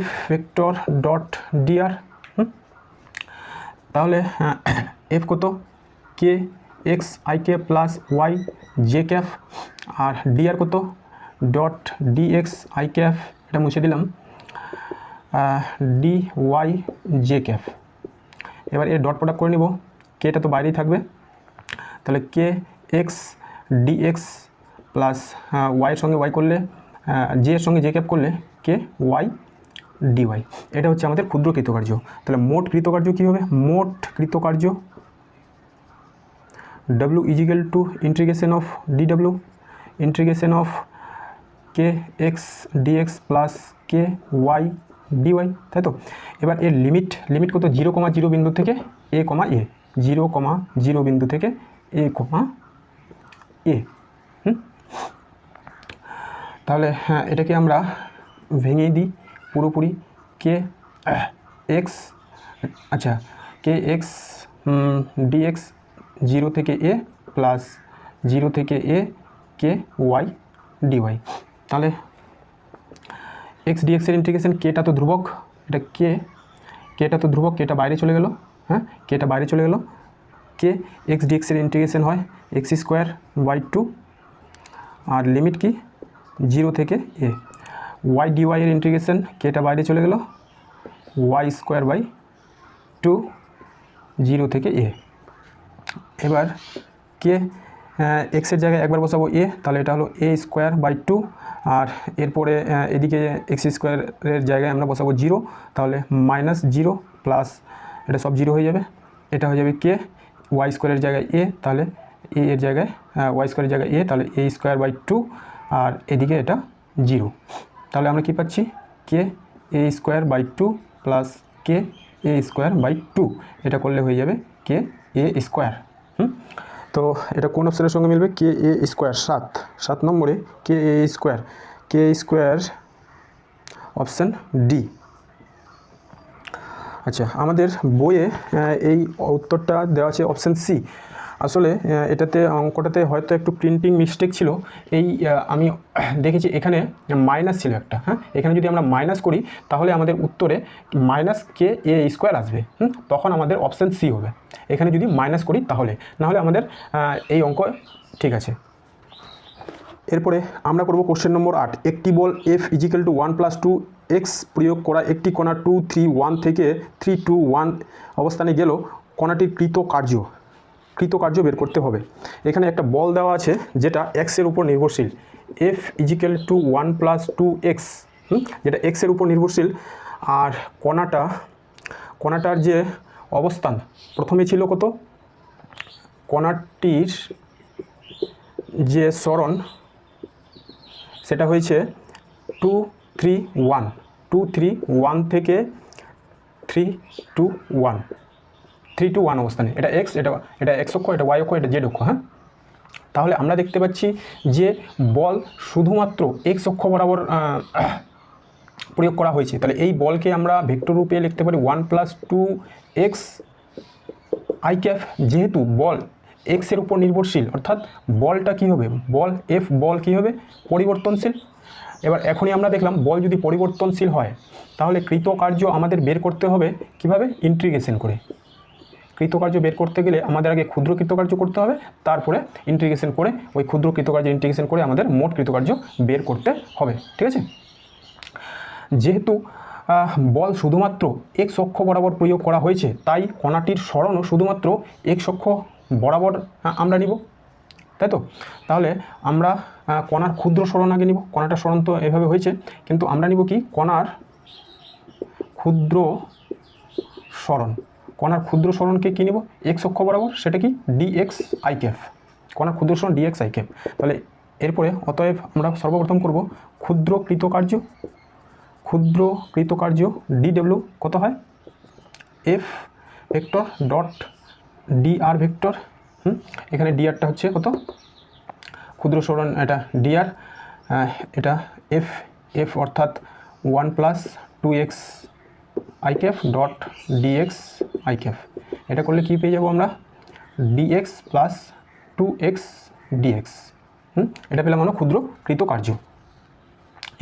F vector dot dr। তাহলে F কত, k x i k plus y j cap, আর dr কত, ডট dx i ক্যাফ, এটা মুছে দিলাম, dy জে ক্যাফ। এবার এর ডট প্রোডাক্ট করে নিব, কে এটা তো বাইরেই থাকবে, তাহলে কে এক্স ডিএক্স প্লাস ওয়াইয়ের সঙ্গে ওয়াই করলে, জে এর সঙ্গে জে ক্যাপ করলে কে ওয়াই ডিওয়াই। এটা হচ্ছে আমাদের ক্ষুদ্র কৃতকার্য। তাহলে মোট কৃতকার্য কী হবে, মোট কৃতকার্য W = integration of dw integration of k x dx plus k y dy, তাই তো। এবার এর লিমিট কত, 0, 0 বিন্দু থেকে a, 0, 0 বিন্দু থেকে a, a। তাহলে হ্যাঁ, এটাকে আমরা ভেঙে দিই পুরোপুরি। কে এক্স, আচ্ছা, কে এক্স ডিএক্স 0 থেকে a প্লাস 0 থেকে a কে ওয়াই ডিওয়াই। তাহলে এক্স ডিএক্স এর ইন্টিগ্রেশন, কেটা তো ধ্রুবক, এটা কেটা তো ধ্রুবক, কেটা বাইরে চলে গেল। হ্যাঁ, কেটা বাইরে চলে গেল। কে এক্স ডিএক্স এর ইন্টিগ্রেশন হয় x²/2, আর লিমিট কি 0 থেকে a। ওয়াই ডিওয়াই এর ইন্টিগ্রেশন, কেটা বাইরে চলে গেল, y²/2 0 থেকে a। এবার কে এক্সের জায়গায় একবার বসাবো a, তাহলে এটা হলো a²/2, আর এরপরে এদিকে x² এর জায়গায় আমরা বসাবো 0, তাহলে -0 প্লাস এটা সব 0 হয়ে যাবে। এটা হয়ে যাবে কে y² এর জায়গায় a, তাহলে a এর জায়গায় y² এর জায়গায় a, তাহলে a²/2, আর এদিকে এটা 0। তাহলে আমরা কি পাচ্ছি, কে a² প্লাস কে a²/2, এটা করলে হয়ে যাবে কে a²। তো এটা কোন অপশানের সঙ্গে মিলবে, কে a²। 7 নম্বরে কে a², অপশান ডি। আচ্ছা, আমাদের বইয়ে এই উত্তরটা দেওয়া আছে অপশান সি। আসলে এটাতে অঙ্কটাতে হয়তো একটু প্রিন্টিং মিস্টেক ছিল। আমি দেখেছি এখানে মাইনাস ছিল একটা, হ্যাঁ, এখানে যদি আমরা মাইনাস করি তাহলে আমাদের উত্তরে মাইনাস কে এ স্কোয়ার আসবে, তখন আমাদের অপশান সি হবে। এখানে যদি মাইনাস করি তাহলে, নাহলে আমাদের এই অঙ্ক ঠিক আছে। এরপরে আমরা করব কোশ্চেন নম্বর 8। একটি বল এফ ইজিক্যাল টু 1+2x প্রয়োগ করা একটি কণা 2, 3, 1 থেকে 3, 2, 1 অবস্থানে গেল। কণাটির কৃতকার্য বের করতে হবে। এখানে একটা বল দেওয়া আছে যেটা এক্সের উপর নির্ভরশীল, এফ ইজিক্যাল টু 1+2x, যেটা এক্সের উপর নির্ভরশীল। আর কণাটার যে অবস্থান প্রথমে ছিল কত, কণাটির যে সরণ সেটা হয়েছে 2, 3, 1, 2, 3, 1 থেকে 3, 2, 1, 3 to 1 অবস্থানে। এটা এক্স, এটা এক্স অক্ষ, এটা ওয়াই অক্ষ, এটা জেড অক্ষ। হ্যাঁ, তাহলে আমরা দেখতে পাচ্ছি যে বল শুধুমাত্র এক্স অক্ষ বরাবর প্রয়োগ করা হয়েছে। তাহলে এই বলকে আমরা ভেক্টর রূপে লিখতে পারি 1+2x আই ক্যাপ। যেহেতু বল এক্সের উপর নির্ভরশীল, অর্থাৎ বলটা কী হবে, বল কী হবে, পরিবর্তনশীল। এবার এখনই আমরা দেখলাম বল যদি পরিবর্তনশীল হয় তাহলে কৃতকার্য আমাদের বের করতে হবে কিভাবে, ইন্টিগ্রেশন করে। কৃতকার্য বের করতে গেলে আমাদের আগে ক্ষুদ্র কৃতকার্য করতে হবে, তারপরে ইন্টিগ্রেশন করে ওই ক্ষুদ্র কৃতকার্য ইন্টিগ্রেশন করে আমাদের মোট কৃতকার্য বের করতে হবে। ঠিক আছে, যেহেতু বল শুধুমাত্র এক্স অক্ষ বরাবর প্রয়োগ করা হয়েছে, তাই কণাটির সরণও শুধুমাত্র এক্স অক্ষ বরাবর আমরা নিব, তাই তো। তাহলে আমরা কণার ক্ষুদ্র সরণ আগে নিব। কণাটার সরণ তো এভাবে হয়েছে, কিন্তু আমরা নিব কি, কণার ক্ষুদ্র সরণ। কণার ক্ষুদ্র সরণকে কী নিব, এক্স অক্ষ বরাবর, সেটা কি ডিএক্স আই ক্যাপ। কণার ক্ষুদ্র সরণ ডিএক্স আই ক্যাপ। তাহলে এরপরে অতএব আমরা সর্বপ্রথম করব ক্ষুদ্র কৃতকার্য ডিডব্লিউ কত হয়, f vector dot dr vector. এখানে ডিআরটা হচ্ছে কত, ক্ষুদ্র সরণ, এটা ডিআর, এটা এফ অর্থাৎ 1+2x i cap dot dx i cap. এটা করলে কী পেয়ে যাব আমরা, ডিএক্স প্লাস 2x ডিএক্স। এটা পেলাম আমরা ক্ষুদ্র কৃতকার্য।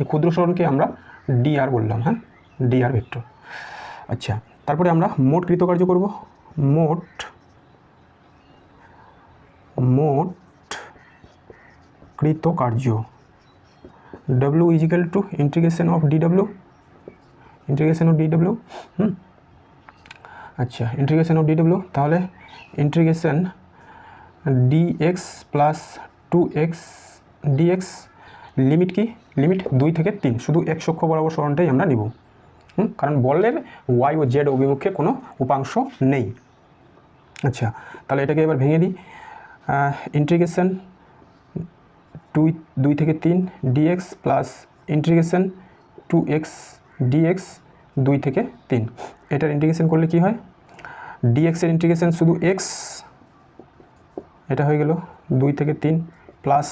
এই ক্ষুদ্র সরণকে আমরা ডিআর বললাম, হ্যাঁ, ডিআর ভেক্টর। আচ্ছা, তারপরে আমরা মোট কৃতকার্য করব। মোট কৃতকার্য W equal to integration of ডিডব্লিউ। আচ্ছা, ইন্টিগ্রেশন অফ ডিডব্লিউ, তাহলে integration dx plus 2x dx, limit কি, লিমিট 2 থেকে 3, শুধু এক্স অক্ষ বরাবর সরণটাই আমরা নিব, কারণ বলের ওয়াই ও জেড অভিমুখে কোনো উপাংশ নেই। আচ্ছা, তাহলে এটাকে এবার ভেঙে দিই। ইন্টিগ্রেশন 2 থেকে 3 dx plus integration 2x dx 2 থেকে 3। এটার ইন্টিগ্রেশন করলে কি হয়, ডিএক্সের ইন্টিগ্রেশন শুধু এক্স, এটা হয়ে গেল 2 থেকে 3 প্লাস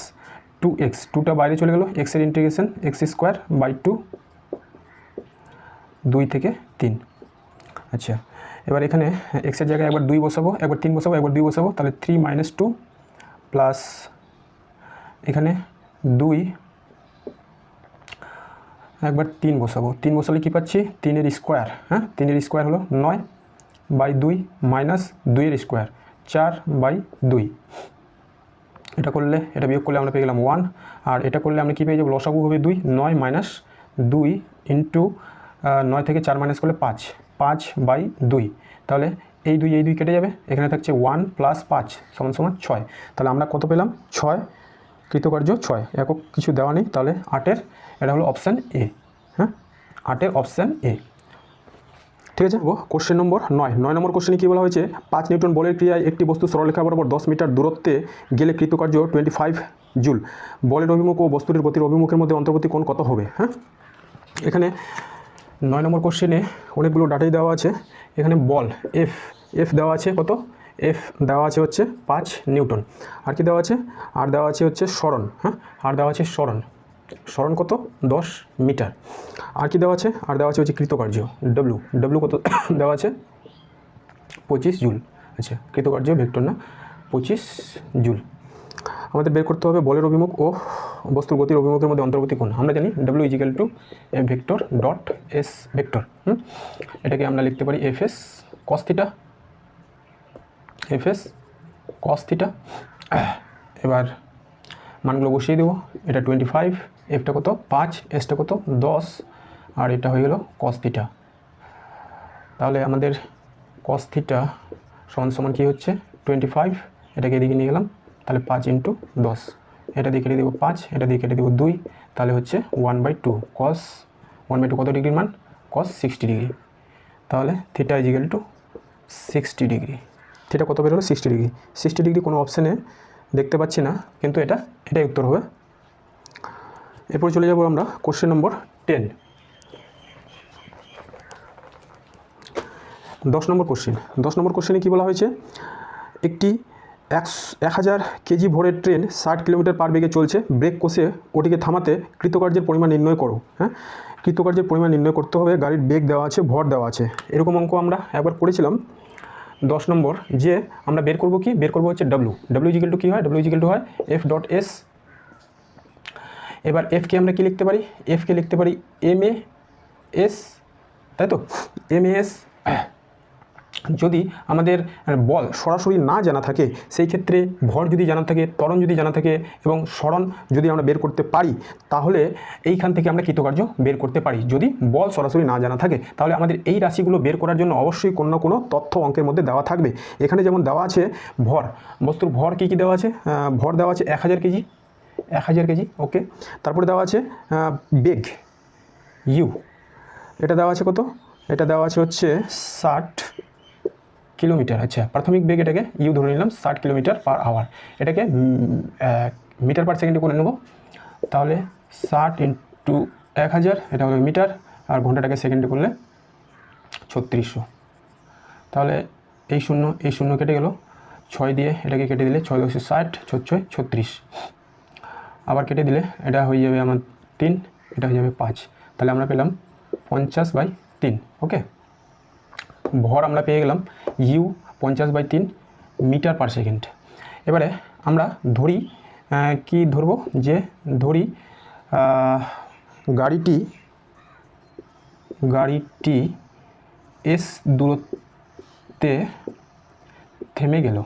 2x, 2টা বাইরে চলে গেল, এক্সের ইন্টিগ্রেশন x² 2 থেকে 3। আচ্ছা, এবার এখানে এক্সের জায়গায় একবার 2 বসাবো, একবার 3 বসাবো, একবার 2 বসাবো, তাহলে 3 - 2 প্লাস এখানে 2, একবার 3 বসাবো, 3 বসালে কী পাচ্ছি, 3-এর স্কোয়ার, হ্যাঁ, 3-এর স্কোয়ার হলো 9/2 মাইনাস 2-এর স্কোয়ার 4/2। এটা করলে, এটা বিয়োগ করলে আমরা পেয়ে গেলাম 1, আর এটা করলে আমরা কী পেয়ে যাবো, লসাগু হবে 2, 9 - 2 ইন্টু 9 থেকে 4 মাইনাস করলে 5/2। তাহলে এই 2 কেটে যাবে, এখানে থাকছে 1 + 5 = 6। তাহলে আমরা কত পেলাম, 6, কৃতকার্য 6, একক কিছু দেওয়া নেই। তাহলে 8-এর, এটা হলো অপশান এ, হ্যাঁ, 8-এর অপশান এ। ঠিক আছে, কোশ্চেন নম্বর 9 নম্বর কোশ্চেনে কী বলা হয়েছে, 5 নিউটন বলের ক্রিয়ায় একটি বস্তু সরলরেখা বরাবর 10 মিটার দূরত্বে গেলে কৃতকার্য 25 জুল। বলের অভিমুখ ও বস্তুটির গতির অভিমুখের মধ্যে অন্তর্বর্তী কোণ কত হবে। হ্যাঁ, এখানে 9 নম্বর কোশ্চেনে অনেকগুলো ডাটাই দেওয়া আছে। এখানে বল এফ দেওয়া আছে, কত, এফ দেওয়া আছে হচ্ছে 5 নিউটন। আর কি দেওয়া আছে, আর দেওয়া আছে হচ্ছে সরণ, হ্যাঁ, আর দেওয়া আছে সরণ। সরণ কত 10 মিটার। আর কি দেওয়া আছে, আর দেওয়া আছে হচ্ছে কৃতকার্য ডব্লিউ, ডব্লিউ কত দেওয়া আছে 25 জুল। আচ্ছা কৃতকার্য ভেক্টর না 25 জুল। আমাদের বের করতে হবে বলের অভিমুখ ও বস্তুর গতির অভিমুখের মধ্যে অন্তর্গতি কোণ। আমরা জানি ডব্লিউ equal to a vector dot s vector. এটাকে আমরা লিখতে পারি f s cos theta, f s cos theta. এবার মানগুলো বসিয়ে দেবো। এটা 25, এফটা কত 5, এসটা কত 10, আর এটা হয়ে গেল কস থিটা। তাহলে আমাদের কস থিটা সমান সমান কী হচ্ছে 25, এটাকে এদিকে নিয়ে গেলাম, তাহলে 5 ইন্টু 10, এটা দিয়ে কেটে দেবো 5, এটা দিয়ে কেটে দেবো 2, তাহলে হচ্ছে 1/2 কস 1/2 কত ডিগ্রির মান কস 60 ডিগ্রি। তাহলে theta equal to 60 degree. Theta কত বের হলো 60 ডিগ্রি। 60 ডিগ্রি কোনো অপশানে দেখতে পাচ্ছি না, কিন্তু এটাই উত্তর হবে। এরপর চলে যাব আমরা কোশ্চেন নম্বর 10। 10 নম্বর কোশ্চেন। 10 নম্বর কোশ্চেনে কী বলা হয়েছে, একটি 1000 কেজি ভরের ট্রেন 60 কিলোমিটার পার বেগে চলছে, ব্রেক কষে ওটিকে থামাতে কৃতকার্যের পরিমাণ নির্ণয় করো। হ্যাঁ, কৃতকার্যের পরিমাণ নির্ণয় করতে হবে, গাড়ির বেগ দেওয়া আছে, ভর দেওয়া আছে। এরকম অঙ্ক আমরা একবার করেছিলাম 10 নম্বর, যে আমরা বের করব কি, বের করব হচ্ছে ডব্লিউ। ডব্লিউ ইজিক্যাল টু কী হয়, ডব্লিউ ইজিক্যাল টু হয় এফ ডট এস। এবার এফকে আমরা কি লিখতে পারি, এফকে লিখতে পারি এম এ এস, তাই তো এম এ এস। যদি আমাদের বল সরাসরি না জানা থাকে, সেই ক্ষেত্রে ভর যদি জানা থাকে, ত্বরণ যদি জানা থাকে এবং সরণ যদি আমরা বের করতে পারি, তাহলে এইখান থেকে আমরা কৃতকার্য বের করতে পারি। যদি বল সরাসরি না জানা থাকে, তাহলে আমাদের এই রাশিগুলো বের করার জন্য অবশ্যই কোনো না কোনো তথ্য অঙ্কের মধ্যে দেওয়া থাকবে। এখানে যেমন দেওয়া আছে ভর, বস্তুর ভর কী কী দেওয়া আছে, ভর দেওয়া আছে 1000 কেজি, 1000 কেজি, ওকে। তারপরে দেওয়া আছে বেগ ইউ, এটা দেওয়া আছে কত, এটা দেওয়া আছে হচ্ছে 60 কিলোমিটার। আচ্ছা প্রাথমিক বেগ এটাকে ইউ ধরে নিলাম 60 কিলোমিটার পার আওয়ার, এটাকে মিটার পার সেকেন্ডে করে নেব। তাহলে 60 ইন্টু 1000, এটা হলো মিটার, আর ঘন্টাটাকে সেকেন্ডে করলে 3600। তাহলে এই শূন্য কেটে গেল, 6 দিয়ে এটাকে কেটে দিলে 6 × 60, 6 × 36, আবার কেটে দিলে এটা হয়ে যাবে আমার 3, এটা হয়ে যাবে 5। তাহলে আমরা পেলাম 50/3, ওকে। ভর আমরা পেয়ে গেলাম ইউ 50/3 মিটার পার সেকেন্ড। এবারে আমরা ধরি কি ধরবো, যে ধরি গাড়িটি এস দূরত্বে থেমে গেল।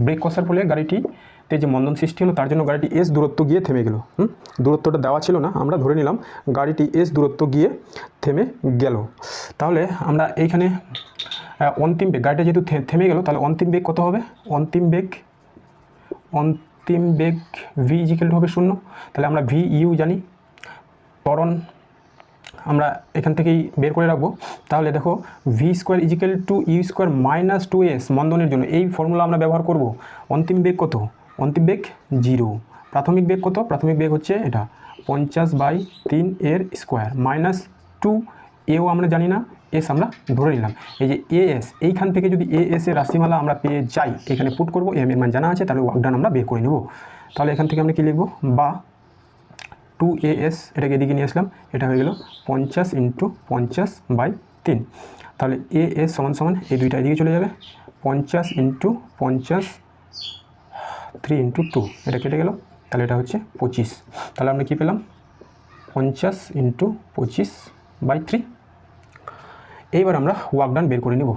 ব্রেক কষার ফলে গাড়িটিতে যে মন্দন সৃষ্টি হলো, তার জন্য গাড়িটি এস দূরত্ব গিয়ে থেমে গেল। দূরত্বটা দেওয়া ছিল না, আমরা ধরে নিলাম গাড়িটি এস দূরত্ব গিয়ে থেমে গেল। তাহলে আমরা এইখানে অন্তিম বেগ, গাড়িটা যেহেতু থেমে গেল, তাহলে অন্তিম বেগ কত হবে, অন্তিম বেগ ভি ইজিক্যাল হবে 0। তাহলে আমরা ভি ইউ জানি, ত্বরণ আমরা এখান থেকেই বের করে রাখবো। তাহলে দেখো v square equal to u square minus 2s মন্দনের জন্য এই ফর্মুলা আমরা ব্যবহার করব। অন্তিম বেগ কত, অন্তিম বেগ 0। প্রাথমিক বেগ কত, প্রাথমিক বেগ হচ্ছে এটা 50/3 এর স্কোয়ার মাইনাস 2, এও আমরা জানি না, এস আমরা ধরে নিলাম। এই যে এএস, এইখান থেকে যদি এএস এর রাশিমালা আমরা পেয়ে যাই, এখানে পুট করবো, এম এর মান জানা আছে, তাহলে ওয়ার্ক ডান আমরা বের করে নেব। তাহলে এখান থেকে আমরা কি লিখবো, বা 2as, এটাকে এদিকে নিয়ে আসলাম, এটা হয়ে গেল 50 × 50/3। তাহলে as সমান সমান এই দুইটা এদিকে চলে যাবে, 50 × 50 3 × 2, এটা কেটে গেল, তাহলে এটা হচ্ছে 25। তাহলে আমরা কি পেলাম 50 × 25/3। এইবার আমরা ওয়ার্ক ডান বের করে নেব।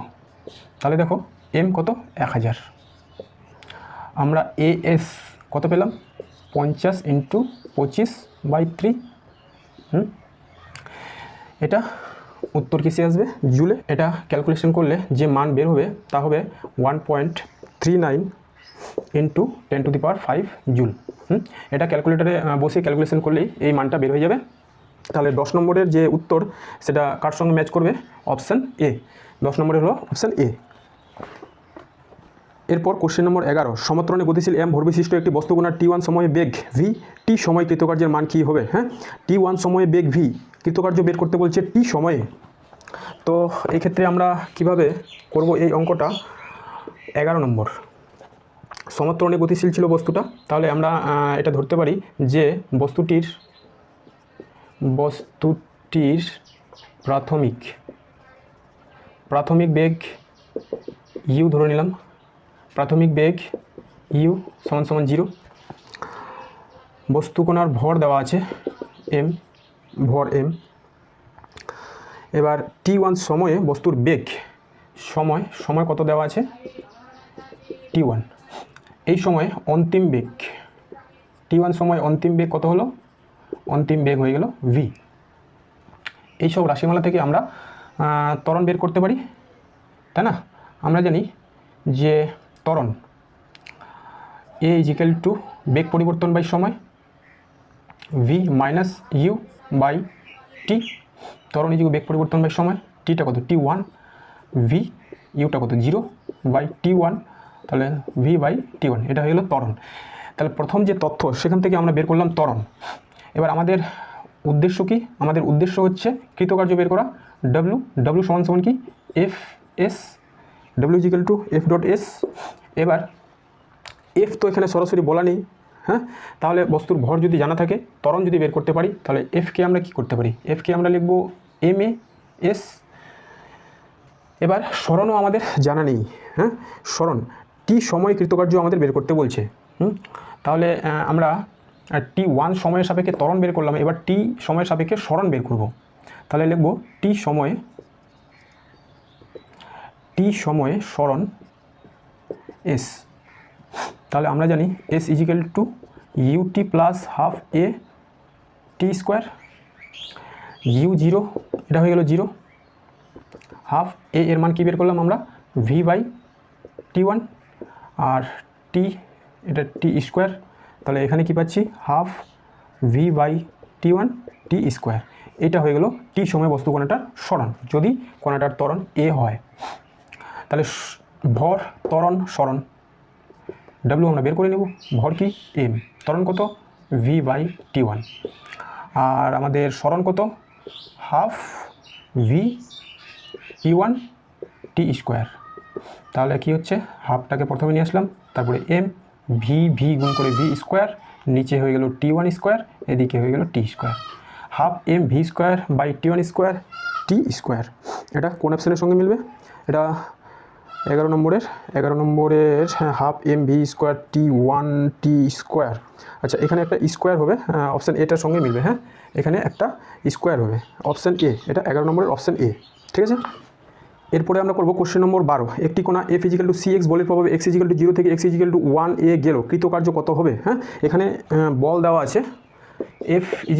তাহলে দেখো এম কত 1000, আমরা as কত পেলাম 50 × 25/3। এটা উত্তর কিসে আসবে, জুলে। এটা ক্যালকুলেশন করলে যে মান বের হবে তা হবে 1.39 × 10⁵ জুল। এটা ক্যালকুলেটারে বসে ক্যালকুলেশন করলেই এই মানটা বের হয়ে যাবে। তাহলে 10 নম্বরের যে উত্তর সেটা কার সঙ্গে ম্যাচ করবে, অপশান এ। 10 নম্বরের হলো অপশান এ। এরপর কোশ্চেন নম্বর 11, সমত্রণে গতিশীল এম ভরবিশিষ্ট একটি বস্তুকণার t1 সময়ে বেগ ভি, টি সময় কৃতকার্যের মান কী হবে। হ্যাঁ, t1 সময়ে বেগ ভি, কৃতকার্য বের করতে বলছে টি সময়ে। তো এই ক্ষেত্রে আমরা কিভাবে করব এই অঙ্কটা, 11 নম্বর সমত্বরণে গতিশীল ছিল বস্তুটা, তাহলে আমরা এটা ধরতে পারি যে বস্তুটির প্রাথমিক বেগ ইউ ধরে নিলাম, প্রাথমিক বেগ ইউ সমান সমান 0, বস্তুকণার ভর দেওয়া আছে এম, ভর এম। এবার t1 সময়ে বস্তুর বেগ সময় কত দেওয়া আছে t1, এই সময় অন্তিম বেগ t1 সময় অন্তিম বেগ কত হলো, অন্তিম বেগ হয়ে গেল v। এইসব রাশিমালা থেকে আমরা ত্বরণ বের করতে পারি, তাই না? আমরা জানি যে ত্বরণ a = বেগ পরিবর্তন বাই সময়, v - u বাই t। ত্বরণ বেগ পরিবর্তন বাই সময়, টিটা কত t1, v ইউটা কত 0 বাই t1, তাহলে v বাই t1, এটা হয়ে গেল ত্বরণ। তাহলে প্রথম যে তথ্য সেখান থেকে আমরা বের করলাম ত্বরণ। এবার আমাদের উদ্দেশ্য কি? আমাদের উদ্দেশ্য হচ্ছে কৃতকার্য বের করা। w সমান কি f s, w f.s। এবার f তো এখানে সরাসরি বলা নেই, হ্যাঁ? তাহলে বস্তুর ভর যদি জানা থাকে, ত্বরণ যদি বের করতে পারি, তাহলে f কে আমরা কি করতে পারি, f কে আমরা লিখব ma s। এবার সরণও আমাদের জানা নেই, হ্যাঁ? সরণ t সময় কৃতকার্য আমাদের বের করতে বলছে। তাহলে আমরা t1 সময়ের সাপেক্ষে ত্বরণ বের করলাম, এবার t সময়ের সাপেক্ষে সরণ বের করব। তাহলে লিখব t সময়ে সরণ s। তাহলে আমরা জানি s = ut plus half a t square, u 0 এটা হয়ে গেল 0, হাফ a এর মান কি বের করলাম আমরা v বাই t1, আর t এটা t স্কোয়ার, তাহলে এখানে কি পাচ্ছি half v by t1 t square. এটা হয়ে গেল t সময় বস্তু কণাটার সরণ, যদি কণাটার ত্বরণ a হয়। তাহলে ভর, ত্বরণ, সরণ, w আমরা বের করে নেব। ভর কি m, ত্বরণ কত v বাই t1, আর আমাদের সরণ কত half v t1 t square. তাহলে কি হচ্ছে, হাফটাকে প্রথমে নিয়ে আসলাম, তারপরে m v গুণ করে v স্কোয়ার, নিচে হয়ে গেল t1 স্কোয়ার, এদিকে হয়ে গেল t square. Half m v square by t1 square t square. এটা কোন অপশানের সঙ্গে মিলবে? এটা 11 নম্বরের half m v square t1 t square. আচ্ছা, এখানে একটা স্কোয়ার হবে, অপশান এটার সঙ্গে মিলবে, হ্যাঁ? এখানে একটা স্কোয়ার হবে, অপশান এ, এটা 11 নম্বরের অপশান এ, ঠিক আছে? এরপরে আমরা করব কোশ্চেন নম্বর 12। একটি কোণা f = cx, বলের প্রভাবে x = 0 থেকে x = 1 এ গেল, কৃতকার্য কত হবে? হ্যাঁ, এখানে বল দেওয়া আছে f =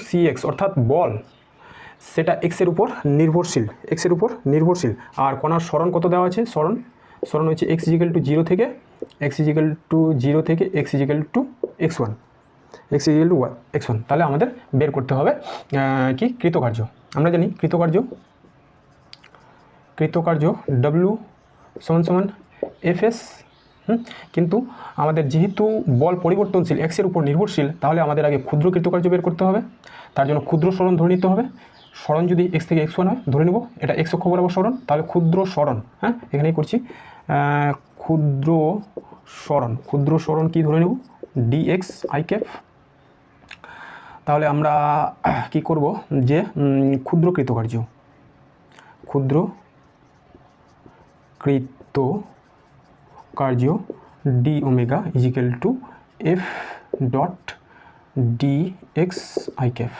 cx, অর্থাৎ বল সেটা x এর উপর নির্ভরশীল, আর কোণার সরণ কত দেওয়া আছে? সরণ হচ্ছে x = 0 থেকে x = x1, x1। তাহলে আমাদের বের করতে হবে কি কৃতকার্য। আমরা জানি কৃতকার্য w সমান fs, কিন্তু আমাদের যেহেতু বল পরিবর্তনশীল, x এর উপর নির্ভরশীল, তাহলে আমাদের আগে ক্ষুদ্র কৃতকার্য বের করতে হবে। তার জন্য ক্ষুদ্র সরণ ধরে নিতে হবে। সরণ যদি x থেকে x1 হয়, ধরে নেব এটা x অক্ষ বরাবর সরণ, তাহলে ক্ষুদ্র সরণ, হ্যাঁ এখানেই করছি, ক্ষুদ্র সরণ কি ধরে নেব dx i ক্যাপ। তাহলে আমরা কি করব যে ক্ষুদ্র কৃতকার্য d omega = f dot dx i cap,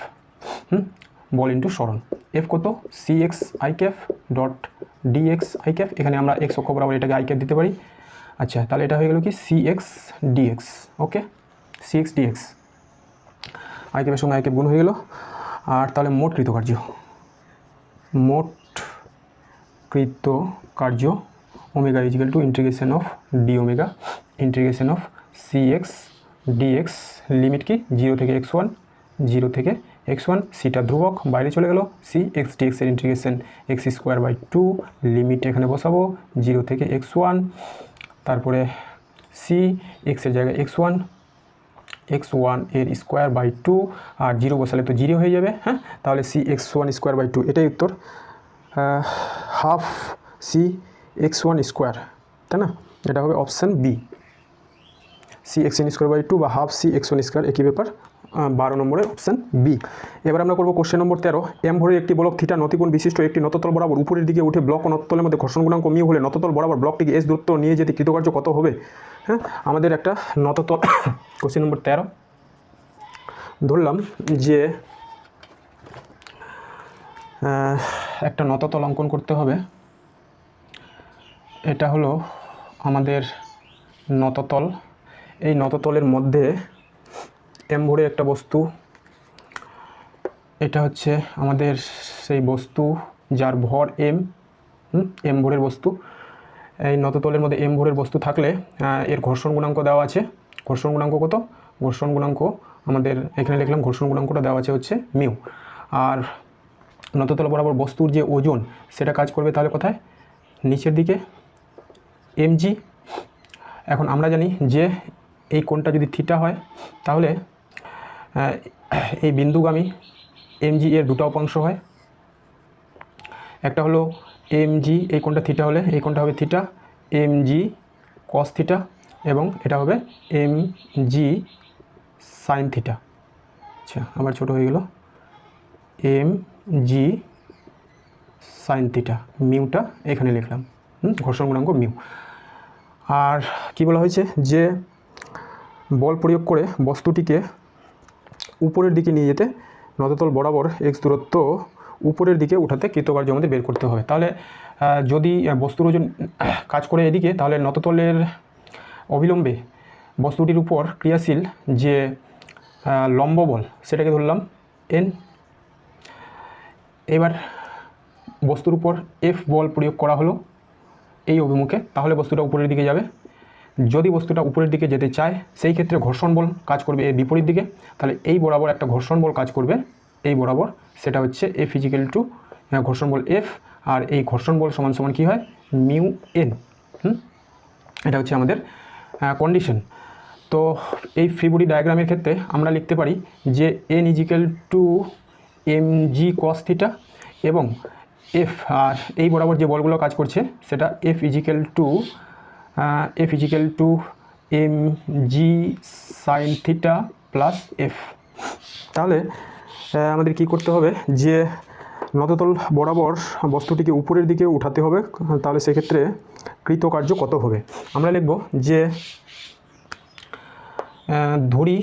ball into সরণ। f কত cx i cap dot dx i cap, এখানে আমরা x অক্ষ বরাবর এটাকে i ক্যাপ দিতে পারি। আচ্ছা, তাহলে এটা হয়ে গেল কি cx dx, okay, cx dx, i ক্যাপের সঙ্গে i ক্যাপ গুণ হয়ে গেল। আর তাহলে মোট কৃতকার্য omega = integration of d omega integration of cx dx, limit কি 0 থেকে x1, সিটা ধ্রুবক বাইরে চলে গেল, cx dx এর ইন্টিগ্রেশন x²/2, লিমিট এখানে বসাবো 0 থেকে x1, তারপরে c x এর জায়গায় x1 এর স্কোয়ার/2, আর 0 বসালে তো 0 হয়ে যাবে, হ্যাঁ? তাহলে c x1² এটাই উত্তর, হাফ c x1², তাই না? এটা হবে option B. C x n square by 2 বা half c x one square, একই ব্যাপার। 12 নম্বরের অপশান বি। এবার আমরা করবো কোশ্চেন নম্বর 13। এম ভরের একটি বলক থিটা নতিকোণ বিশিষ্ট একটি নততল বরাবর উপরের দিকে উঠে ব্লক ও নততলের মধ্যে ঘর্ষণ গুণাঙ্ক মিউ হলে নততল বরাবর ব্লকটিকে এস দূরত্ব নিয়ে যেতে কৃতকার্য কত হবে? হ্যাঁ, আমাদের একটা নততল কোশ্চেন নম্বর 13 ধরলাম যে একটা নততল অঙ্কন করতে হবে। এটা হলো আমাদের নততল। এই নততলের মধ্যে এম ভরে একটা বস্তু, এটা হচ্ছে আমাদের সেই বস্তু যার ভর এম ভরের বস্তু। এই নততলের মধ্যে এম ভরের বস্তু থাকলে এর ঘর্ষণ গুণাঙ্ক দেওয়া আছে। ঘর্ষণ গুণাঙ্ক কত? ঘর্ষণ গুণাঙ্ক আমাদের এখানে লিখলাম, ঘর্ষণ গুণাঙ্কটা দেওয়া আছে হচ্ছে মিউ। আর নততল বরাবর বস্তুর যে ওজন সেটা কাজ করবে তাহলে কোথায়? নিচের দিকে mg। এখন আমরা জানি যে এই কোণটা যদি থিটা হয় তাহলে এই বিন্দুগামী mg এর দুটো অপাংশ হয়। একটা হলো mg, এই কোণটা থিটা হলে এই কোণটা হবে থিটা, mg cos থিটা, এবং এটা হবে mg sin থিটা। আচ্ছা, আবার ছোট হয়ে গেল, mg sin থিটা, মিউটা এখানে লিখলাম, ঘর্ষণ গুণাঙ্ক মিউ। আর কি বলা হয়েছে যে বল প্রয়োগ করে বস্তুটিকে উপরের দিকে নিয়ে যেতে নততল বরাবর এক্স দূরত্ব উপরের দিকে উঠাতে কৃতকার্য আমাদের বের করতে হবে। তাহলে যদি বস্তুর ওজন কাজ করে এদিকে, তাহলে নততলের অবিলম্বে বস্তুটির উপর ক্রিয়াশীল যে লম্ব বল সেটাকে ধরলাম এন। এবার বস্তুর উপর এফ বল প্রয়োগ করা হলো এই অভিমুখে, তাহলে বস্তুটা উপরের দিকে যাবে। যদি বস্তুটা উপরের দিকে যেতে চায় সেই ক্ষেত্রে ঘর্ষণ বল কাজ করবে এর বিপরীত দিকে। তাহলে এই বরাবর একটা ঘর্ষণ বল কাজ করবে এই বরাবর, সেটা হচ্ছে এফ ইজিক্যাল টু ঘর্ষণ বল এফ, আর এই ঘর্ষণ বল সমান সমান কী হয়? Mu N. এটা হচ্ছে আমাদের কন্ডিশন। তো এই ফ্রি বডি ডায়াগ্রামের ক্ষেত্রে আমরা লিখতে পারি যে n equal to m g cos theta, এবং এফ আর এই বরাবর যে বলগুলো কাজ করছে সেটা f equal to m g sine theta plus f. তাহলে আমাদের কি করতে হবে যে নততল বরাবর বস্তুটিকে উপরের দিকে উঠাতে হবে। তাহলে সেক্ষেত্রে কৃতকার্য কত হবে? আমরা লিখব যে ধরি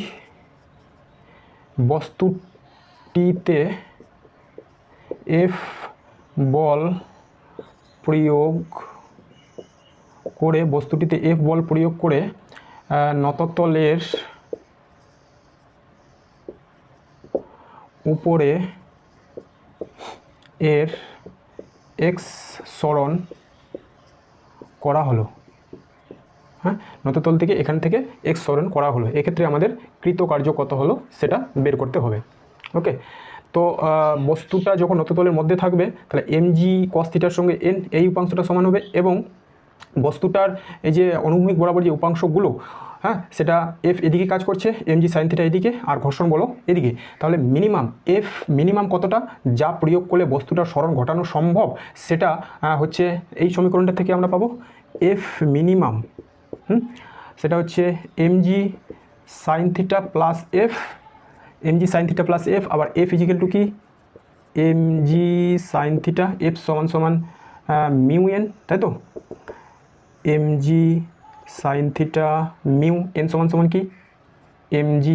বস্তুটিতে এফ বল প্রয়োগ করে নততলের উপরে এর এক্স সরণ করা হলো। হ্যাঁ, নততল থেকে এখান থেকে এক্স সরণ করা হলো। এক্ষেত্রে আমাদের কৃতকার্য কত হলো সেটা বের করতে হবে। ওকে, তো বস্তুটা যখন নততলের মধ্যে থাকবে তাহলে mg cos থিটার সঙ্গে n এই উপাংশটা সমান হবে, এবং বস্তুটার এই যে অনুভূমিক বরাবর যে উপাংশগুলো, হ্যাঁ, সেটা এফ এদিকে কাজ করছে, mg sin থিটা এদিকে, আর ঘর্ষণ বলো এদিকে। তাহলে মিনিমাম কতটা যা প্রয়োগ করলে বস্তুটার সরণ ঘটানো সম্ভব, সেটা হচ্ছে এই সমীকরণটা থেকে আমরা পাবো এফ মিনিমাম। সেটা হচ্ছে mg sin theta plus F, mg sin theta plus F, আবার এফ ইজিক্যাল টু কি mg sin থিটা, এফ সমান সমান মিউ এন, তাই তো? mg sin theta mu n সমান সমান কি mg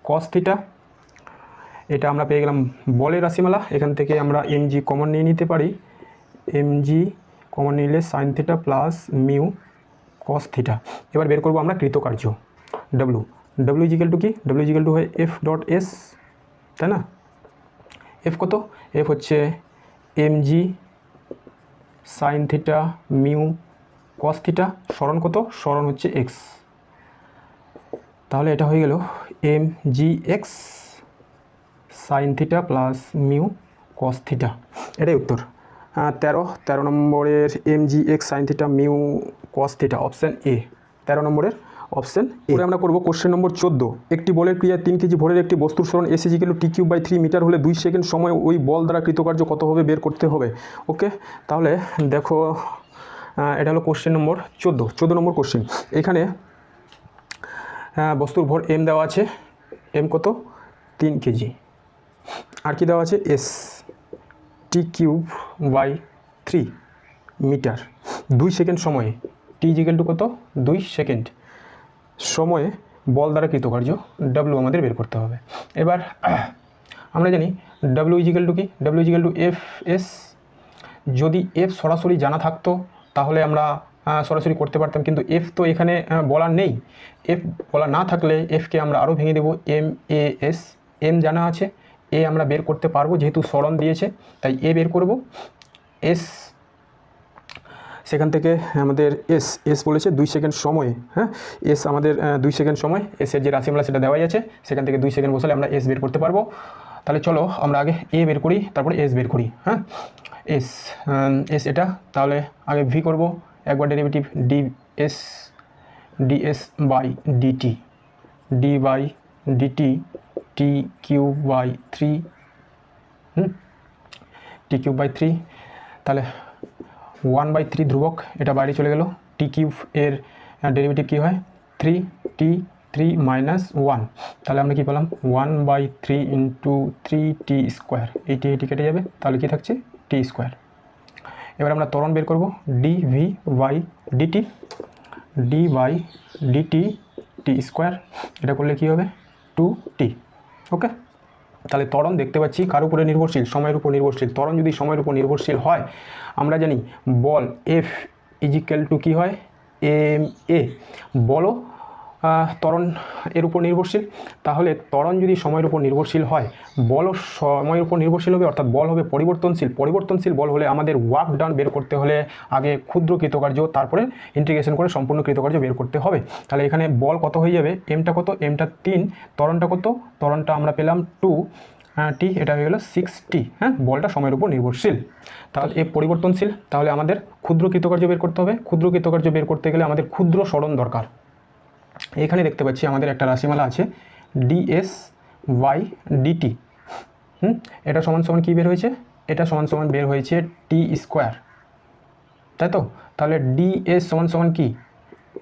cos থিটা। এটা আমরা পেয়ে গেলাম বলের রাশিমালা। এখান থেকে আমরা mg কমন নিয়ে নিতে পারি, mg কমন নিলে sin theta plus mu cos theta. এবার বের করবো আমরা কৃতকার্য w ইজিক্যাল টু কি? w ইজিক্যাল টু হয় এফ ডট এস, তাই না? এফ কত? এফ হচ্ছে mg sin theta mu cos theta, সরণ কত? সরণ হচ্ছে এক্স। তাহলে এটা হয়ে গেল mg x sin theta plus mu cos theta. এটাই উত্তর। 13 নম্বরের mg x sin theta mu cos theta, option A, 13 নম্বরের অপশান এ। আমরা করব কোশ্চেন নম্বর 14। একটি বলের ক্রিয়ায় 3 কেজি ভরের একটি বস্তুর সরণ S equal two t³/3 metre হলে 2 সেকেন্ড সময় ওই বল দ্বারা কৃতকার্য কত হবে বের করতে হবে। ওকে, তাহলে দেখো এটা হলো কোশ্চেন নম্বর 14 নম্বর কোশ্চেন। এখানে বস্তুর ভর এম দেওয়া আছে, এম কত 3 কেজি। আর কি দেওয়া আছে এস T³/3 মিটার। 2 সেকেন্ড সময়ে টি ইজিক্যাল টু কত 2 সেকেন্ড সময়ে বল দ্বারা কৃতকার্য ডাব্লিউ আমাদের বের করতে হবে। এবার আমরা জানি ডাব্লিউ ইজিক্যাল টু কি, ডাব্লিউ ইজিক্যাল টু এফ এস। যদি এফ সরাসরি জানা থাকতো তাহলে আমরা সরাসরি করতে পারতাম, কিন্তু এফ তো এখানে বলা নেই। এফ বলা না থাকলে এফকে আমরা আরও ভেঙে দেবো এম এ এস। এম জানা আছে, এ আমরা বের করতে পারবো যেহেতু সরণ দিয়েছে, তাই এ বের করব। এস সেখান থেকে আমাদের এস বলেছে 2 সেকেন্ড সময়ে, হ্যাঁ এস আমাদের 2 সেকেন্ড সময়, এসের যে রাশিমালা সেটা দেওয়াই আছে, সেখান থেকে 2 সেকেন্ড বসালে আমরা এস বের করতে পারবো। তাহলে চলো আমরা আগে এ বের করি, তারপরে এস বের করি। হ্যাঁ এস এটা, তাহলে আগে ভি করব, একবার derivative ds by dt, d by dt T³/3 T³/3, তাহলে 1/3 ধ্রুবক, এটা বাইরে চলে গেল। T³ এর ডেরিভেটিভ কী হয় 3T3 - 1, তাহলে আমরা কী পেলাম 1/3 × 3T², এই টি কেটে যাবে, তাহলে কি থাকছে T²। এবার আমরা ত্বরণ বের করব, dV/dt, d/dt T², এটা করলে কি হবে 2T। ওকে, তাহলে ত্বরণ দেখতে পাচ্ছি কার উপরে নির্ভরশীল, সময়ের উপর নির্ভরশীল। ত্বরণ যদি সময়ের উপর নির্ভরশীল হয়, আমরা জানি বল এফ ইজিক্যাল টু কী হয় এম এ। বলও ত্বরণ এর উপর নির্ভরশীল, তাহলে ত্বরণ যদি সময়ের উপর নির্ভরশীল হয়, বলও সময়ের উপর নির্ভরশীল হবে, অর্থাৎ বল হবে পরিবর্তনশীল। পরিবর্তনশীল বল হলে আমাদের ওয়ার্ক ডান বের করতে হলে আগে ক্ষুদ্র কৃতকার্য, তারপরে ইন্টিগ্রেশন করে সম্পূর্ণ কৃতকার্য বের করতে হবে। তাহলে এখানে বল কত হয়ে যাবে, এমটা কত, এমটা 3, ত্বরণটা কত, ত্বরণটা আমরা পেলাম 2T, এটা হয়ে গেল 6T। হ্যাঁ, বলটা সময়ের উপর নির্ভরশীল, তাহলে এ পরিবর্তনশীল, তাহলে আমাদের ক্ষুদ্র কৃতকার্য বের করতে হবে। ক্ষুদ্র কৃতকার্য বের করতে গেলে আমাদের ক্ষুদ্র সরণ দরকার। এখানে দেখতে পাচ্ছি আমাদের একটা রাশিমালা আছে ds/dt। এটা সমান সমান কী বের হয়েছে, এটা সমান সমান বের হয়েছে T², তাই তো। তাহলে ds সমান সমান কি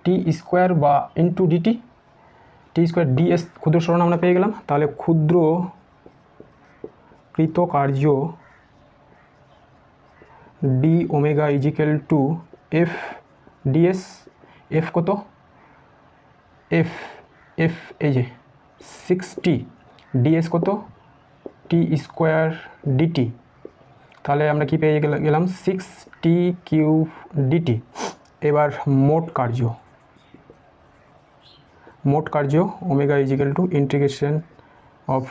T² বা ইন্টু ডিটি, T² ds ক্ষুদ্র সরণ আমরা পেয়ে গেলাম। তাহলে ক্ষুদ্র কৃতকার্য d omega equal to F ds, F কত, এফ এই যে 6T, ds কত T² dt, তাহলে আমরা কি পেয়ে গেলাম 6T³ dt। এবার মোট কার্য omega equal to integration of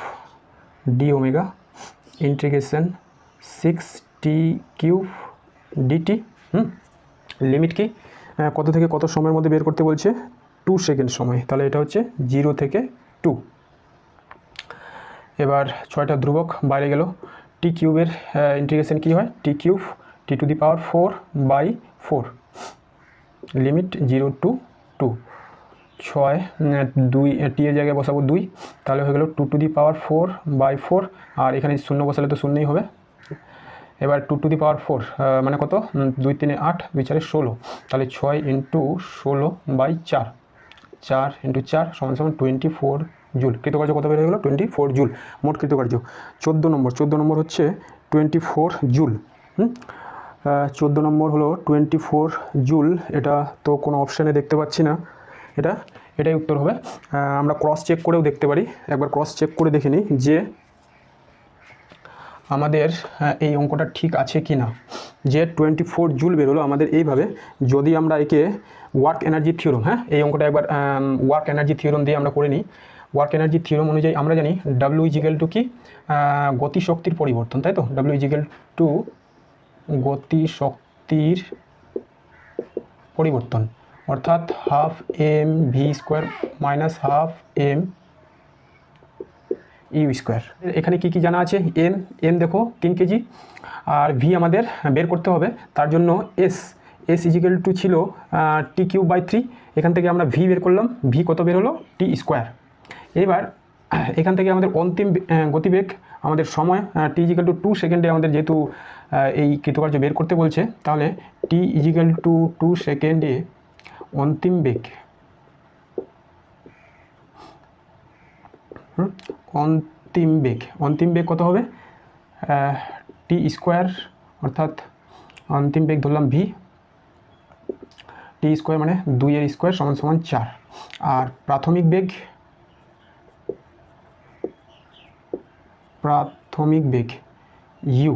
d omega integration 6T³ dt। Limit কি, কত থেকে কত সময়ের মধ্যে বের করতে বলছে 2 সেকেন্ড সময়, তাহলে এটা হচ্ছে 0 থেকে 2। এবার 6টা ধ্রুবক বাইরে গেল। T³ এর ইন্টিগ্রেশন কী হয় T³ T⁴/4, লিমিট 0 to 2। 6 2 টি এর জায়গায় বসাবো 2, তাহলে হয়ে গেল 2⁴/4, আর এখানে শূন্য বসালে তো শূন্যই হবে। এবার 2⁴ মানে কত, 2 3 8, 2 4 16, তাহলে 6 × 16/4, 4 × 4 = 24 জুল। কৃতকার্য কত বের হয়ে গেল 24 জুল। মোট কৃতকার্য 14 নম্বর হচ্ছে 24 জুল। 14 নম্বর হলো 24 জুল। এটা তো কোনো অপশানে দেখতে পাচ্ছি না, এটাই উত্তর হবে। আমরা ক্রস চেক করেও দেখতে পারি, একবার ক্রস চেক করে দেখে নিই যে আমাদের এই অঙ্কটা ঠিক আছে কি না। যে 24 জুল বেরোলো আমাদের এইভাবে, যদি আমরা একে ওয়ার্ক এনার্জি থিওরাম, হ্যাঁ এই অঙ্কটা একবার ওয়ার্ক এনার্জি থিওরাম দিয়ে আমরা করে নিই। ওয়ার্ক এনার্জি থিওরাম অনুযায়ী আমরা জানি ডাব্লিউ ইজিক্যাল টু কি গতিশক্তির পরিবর্তন, তাই তো। ডাব্লিউ ইজিক্যাল টু গতিশক্তির পরিবর্তন, অর্থাৎ ½ mv² - ½ mu²। এখানে কি জানা আছে, এম দেখো 3 কেজি, আর ভি আমাদের বের করতে হবে। তার জন্য এস ইজিক্যাল টু ছিল T³/3, এখান থেকে আমরা ভি বের করলাম, ভি কত বের হলো T²। এবার এখান থেকে আমাদের অন্তিম গতিবেগ, আমাদের সময় T ইজিক্যাল টু 2 সেকেন্ডে আমাদের যেহেতু এই কৃতকার্য বের করতে বলছে, তাহলে T ইজিক্যাল টু 2 সেকেন্ডে অন্তিম বেগ অন্তিম বেগ কত হবে টি স্কোয়ার, অর্থাৎ অন্তিম বেগ ধরলাম ভি, টি স্কোয়ার মানে 2 এর স্কোয়ার সমান সমান 4। আর প্রাথমিক বেগ ইউ,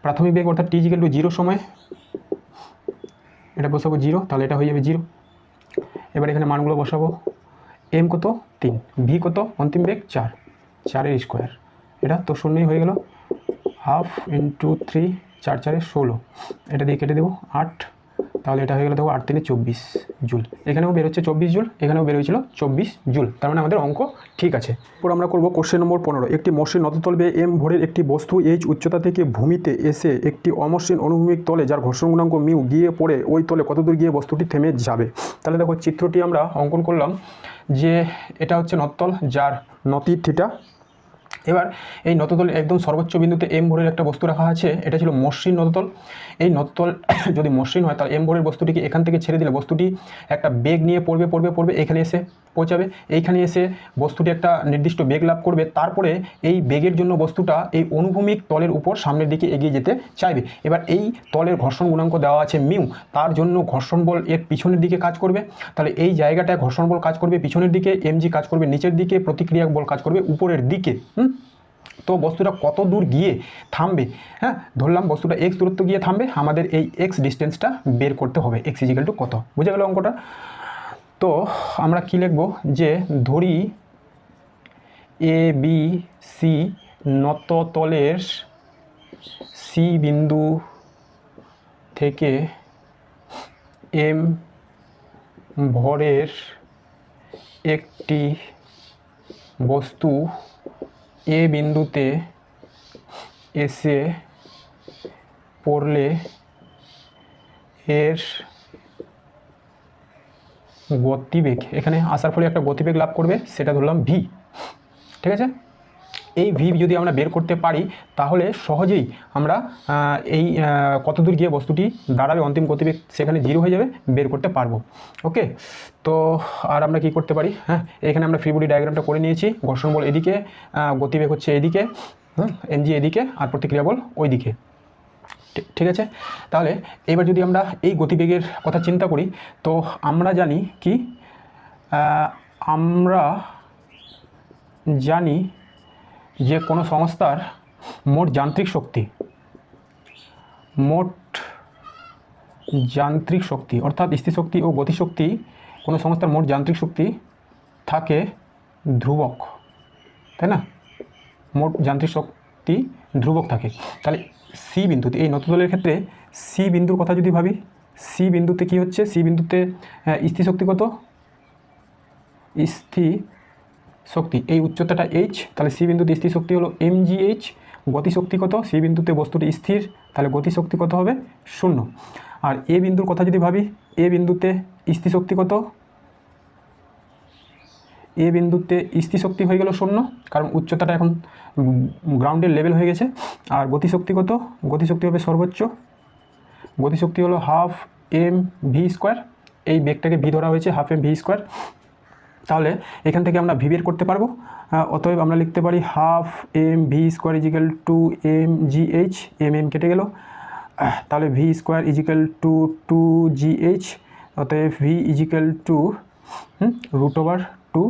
প্রাথমিক বেগ অর্থাৎ টি ইকুয়াল টু 0 সময় এটা বসাবো 0, তাহলে এটা হয়ে যাবে 0। এবার এখানে মানগুলো বসাবো, এম কত 3, ভি কত অন্তিম বেগ 4, 4 এর স্কোয়ার, এটা তো শূন্যই হয়ে গেল, হাফ ইন্টু 3, 4 4 16, এটা দিয়ে কেটে দেবো 8, তাহলে এটা হয়ে গেল দেখো 8 3 24 জুল। এখানেও বেরোচ্ছে 24 জুল, এখানেও বেরোচ্ছিল 24 জুল, তার মানে আমাদের অঙ্ক ঠিক আছে। এরপর আমরা করবো কোশ্চেন নম্বর 15। একটি মসৃণ নততল বেয়ে এম ভরের একটি বস্তু এইচ উচ্চতা থেকে ভূমিতে এসে একটি অমসৃণ অনুভূমিক তলে যার ঘর্ষণ গুণাঙ্ক মিউ গিয়ে পড়ে ওই তলে কতদূর গিয়ে বস্তুটি থেমে যাবে। তাহলে দেখো চিত্রটি আমরা অঙ্কন করলাম যে এটা হচ্ছে নততল যার নতি থিটা। এবার এই নততল একদম সর্বোচ্চ বিন্দুতে এম ভরের একটা বস্তু রাখা আছে, এটা ছিল মসৃণ নততল। এই নততল যদি মসৃণ হয় তাহলে এম ভরের বস্তুটিকে এখান থেকে ছেড়ে দিলে বস্তুটি একটা বেগ নিয়ে পড়বে এখানে এসে পৌঁছাবে, এইখানে এসে বস্তুটি একটা নির্দিষ্ট বেগ লাভ করবে, তারপরে এই বেগের জন্য বস্তুটা এই অনুভূমিক তলের উপর সামনের দিকে এগিয়ে যেতে চাইবে। এবার এই তলের ঘর্ষণ গুণাঙ্ক দেওয়া আছে মিউ, তার জন্য ঘর্ষণ বল এর পিছনের দিকে কাজ করবে, তাহলে এই জায়গাটায় ঘর্ষণ বল কাজ করবে পিছনের দিকে, এমজি কাজ করবে নিচের দিকে, প্রতিক্রিয়া বল কাজ করবে উপরের দিকে। তো বস্তুটা কত দূর গিয়ে থামবে, হ্যাঁ ধরলাম বস্তুটা এক্স দূরত্ব গিয়ে থামবে, আমাদের এই এক্স ডিস্টেন্সটা বের করতে হবে, এক্স ইজিক্যাল টু কত, বুঝে গেল অঙ্কটা। তো আমরা কি লিখব, যে ধরি এ বি সি নততলের সি বিন্দু থেকে এম ভরের একটি বস্তু এ বিন্দুতে এসে পড়লে এর গতিবেগ, এখানে আসার ফলে একটা গতিবেগ লাভ করবে, সেটা ধরলাম ভি। ঠিক আছে, এই ভি যদি আমরা বের করতে পারি তাহলে সহজেই আমরা এই কতদূর গিয়ে বস্তুটি দাঁড়াবে অন্তিম গতিবেগ সেখানে 0 হয়ে যাবে, বের করতে পারবো। ওকে, তো আর আমরা কি করতে পারি, হ্যাঁ এখানে আমরা ফ্রি বডি ডায়াগ্রামটা করে নিয়েছি, ঘর্ষণ বল এদিকে, গতিবেগ হচ্ছে এদিকে, এমজি এদিকে, আর প্রতিক্রিয়া বল ওই দিকে। ঠিক আছে, তাহলে এবার যদি আমরা এই গতিবেগের কথা চিন্তা করি, তো আমরা জানি কি, আমরা জানি যে কোনো সংস্থার মোট যান্ত্রিক শক্তি অর্থাৎ স্থিতিশক্তি ও গতিশক্তি, কোনো সংস্থার মোট যান্ত্রিক শক্তি থাকে ধ্রুবক, তাই না, মোট যান্ত্রিক শক্তি ধ্রুবক থাকে। তাহলে সি বিন্দুতে, এই নততলের ক্ষেত্রে সি বিন্দুর কথা যদি ভাবি, সি বিন্দুতে কি হচ্ছে, সি বিন্দুতে স্থিতিশক্তি কত, স্থিতিশক্তি এই উচ্চতাটা এইচ, তাহলে সি বিন্দুতে স্থিতিশক্তি হলো mgh, গতিশক্তি কত, সি বিন্দুতে বস্তুটি স্থির, তাহলে গতিশক্তি কত হবে 0। আর এ বিন্দুর কথা যদি ভাবি, এ বিন্দুতে স্থিতিশক্তি কত, এ বিন্দুতে স্থিতিশক্তি হয়ে গেল 0, কারণ উচ্চতাটা এখন গ্রাউন্ডের লেভেল হয়ে গেছে। আর গতিশক্তি কত, গতিশক্তি হবে সর্বোচ্চ, গতিশক্তি হলো হাফ এম ভি স্কোয়ার, এই বেগটাকে ভি ধরা হয়েছে, হাফ এম ভি স্কোয়ার। তাহলে এখান থেকে আমরা ভি বের করতে পারবো, অতএব আমরা লিখতে পারি half m v square equal to m g h, m কেটে গেল, তাহলে v square equal to 2gh, অতএব v equal to √2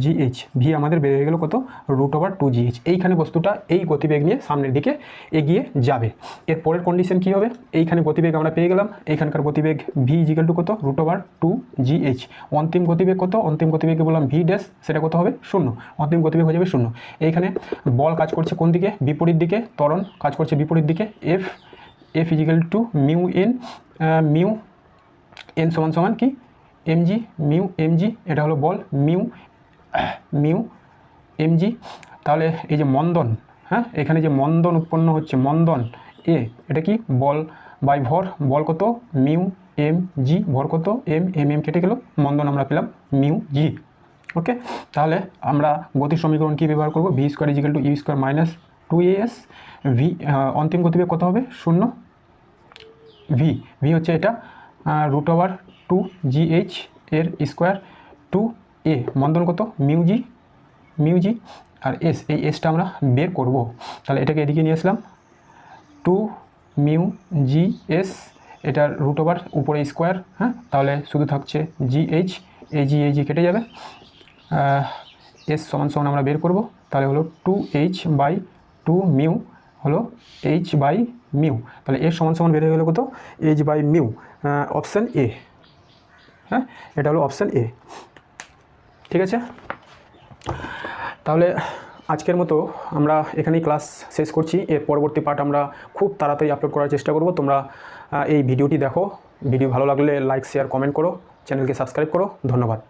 GH, v আমাদের বের হয়ে গেল কত, √2gh। এইখানে বস্তুটা এই গতিবেগ নিয়ে সামনের দিকে এগিয়ে যাবে। এর পরের কন্ডিশন কি হবে, এইখানে গতিবেগ আমরা পেয়ে গেলাম, এইখানকার গতিবেগ ভি ইজিক্যাল টু কত, √2gh। অন্তিম গতিবেগ কত, অন্তিম গতিবেগে বললাম ভি ড্যাশ, সেটা কত হবে 0, অন্তিম গতিবেগ হয়ে যাবে 0। এইখানে বল কাজ করছে কোন দিকে, বিপরীত দিকে, ত্বরণ কাজ করছে বিপরীত দিকে, f equal to mu n সমান সমান কি এমজি, মিউ এমজি, এটা হলো বল, মিউ এমজি। তাহলে এই যে মন্দন, হ্যাঁ এখানে যে মন্দন উৎপন্ন হচ্ছে, মন্দন এ, এটা কি বল বাই ভর, বল কত মিউ এম জি, ভর কত এম কেটে গেল, মন্দন আমরা পেলাম মিউ জি। ওকে, তাহলে আমরা গতির সমীকরণ কি ব্যবহার করব, v square equal to u square minus 2as, v অন্তিম গতিবেগ কত হবে 0, ভি হচ্ছে এটা √2gh এর স্কোয়ার 2a, মন্দন কত মিউ জি মিউ জি, আর এস, এই এসটা আমরা বের করব। তাহলে এটাকে এদিকে নিয়ে আসলাম, 2 মিউ জি এস, এটার রুট ওভার উপরে স্কোয়ার, হ্যাঁ, তাহলে শুধু থাকছে জি এইচ, এই জি কেটে যাবে, এস সমান সমান আমরা বের করব, তাহলে হলো 2h বাই 2 মিউ হলো h বাই মিউ, তাহলে এর সমান সমান বের হয়ে গেলো কত, h by mu, option A, হ্যাঁ, এটা হলো অপশান এ। ঠিক আছে, তাহলে আজকের মতো আমরা এখানেই ক্লাস শেষ করছি। এর পরবর্তী পার্ট আমরা খুব তাড়াতাড়ি আপলোড করার চেষ্টা করব। তোমরা এই ভিডিওটি দেখো, ভিডিও ভালো লাগলে লাইক শেয়ার কমেন্ট করো, চ্যানেলকে সাবস্ক্রাইব করো। ধন্যবাদ।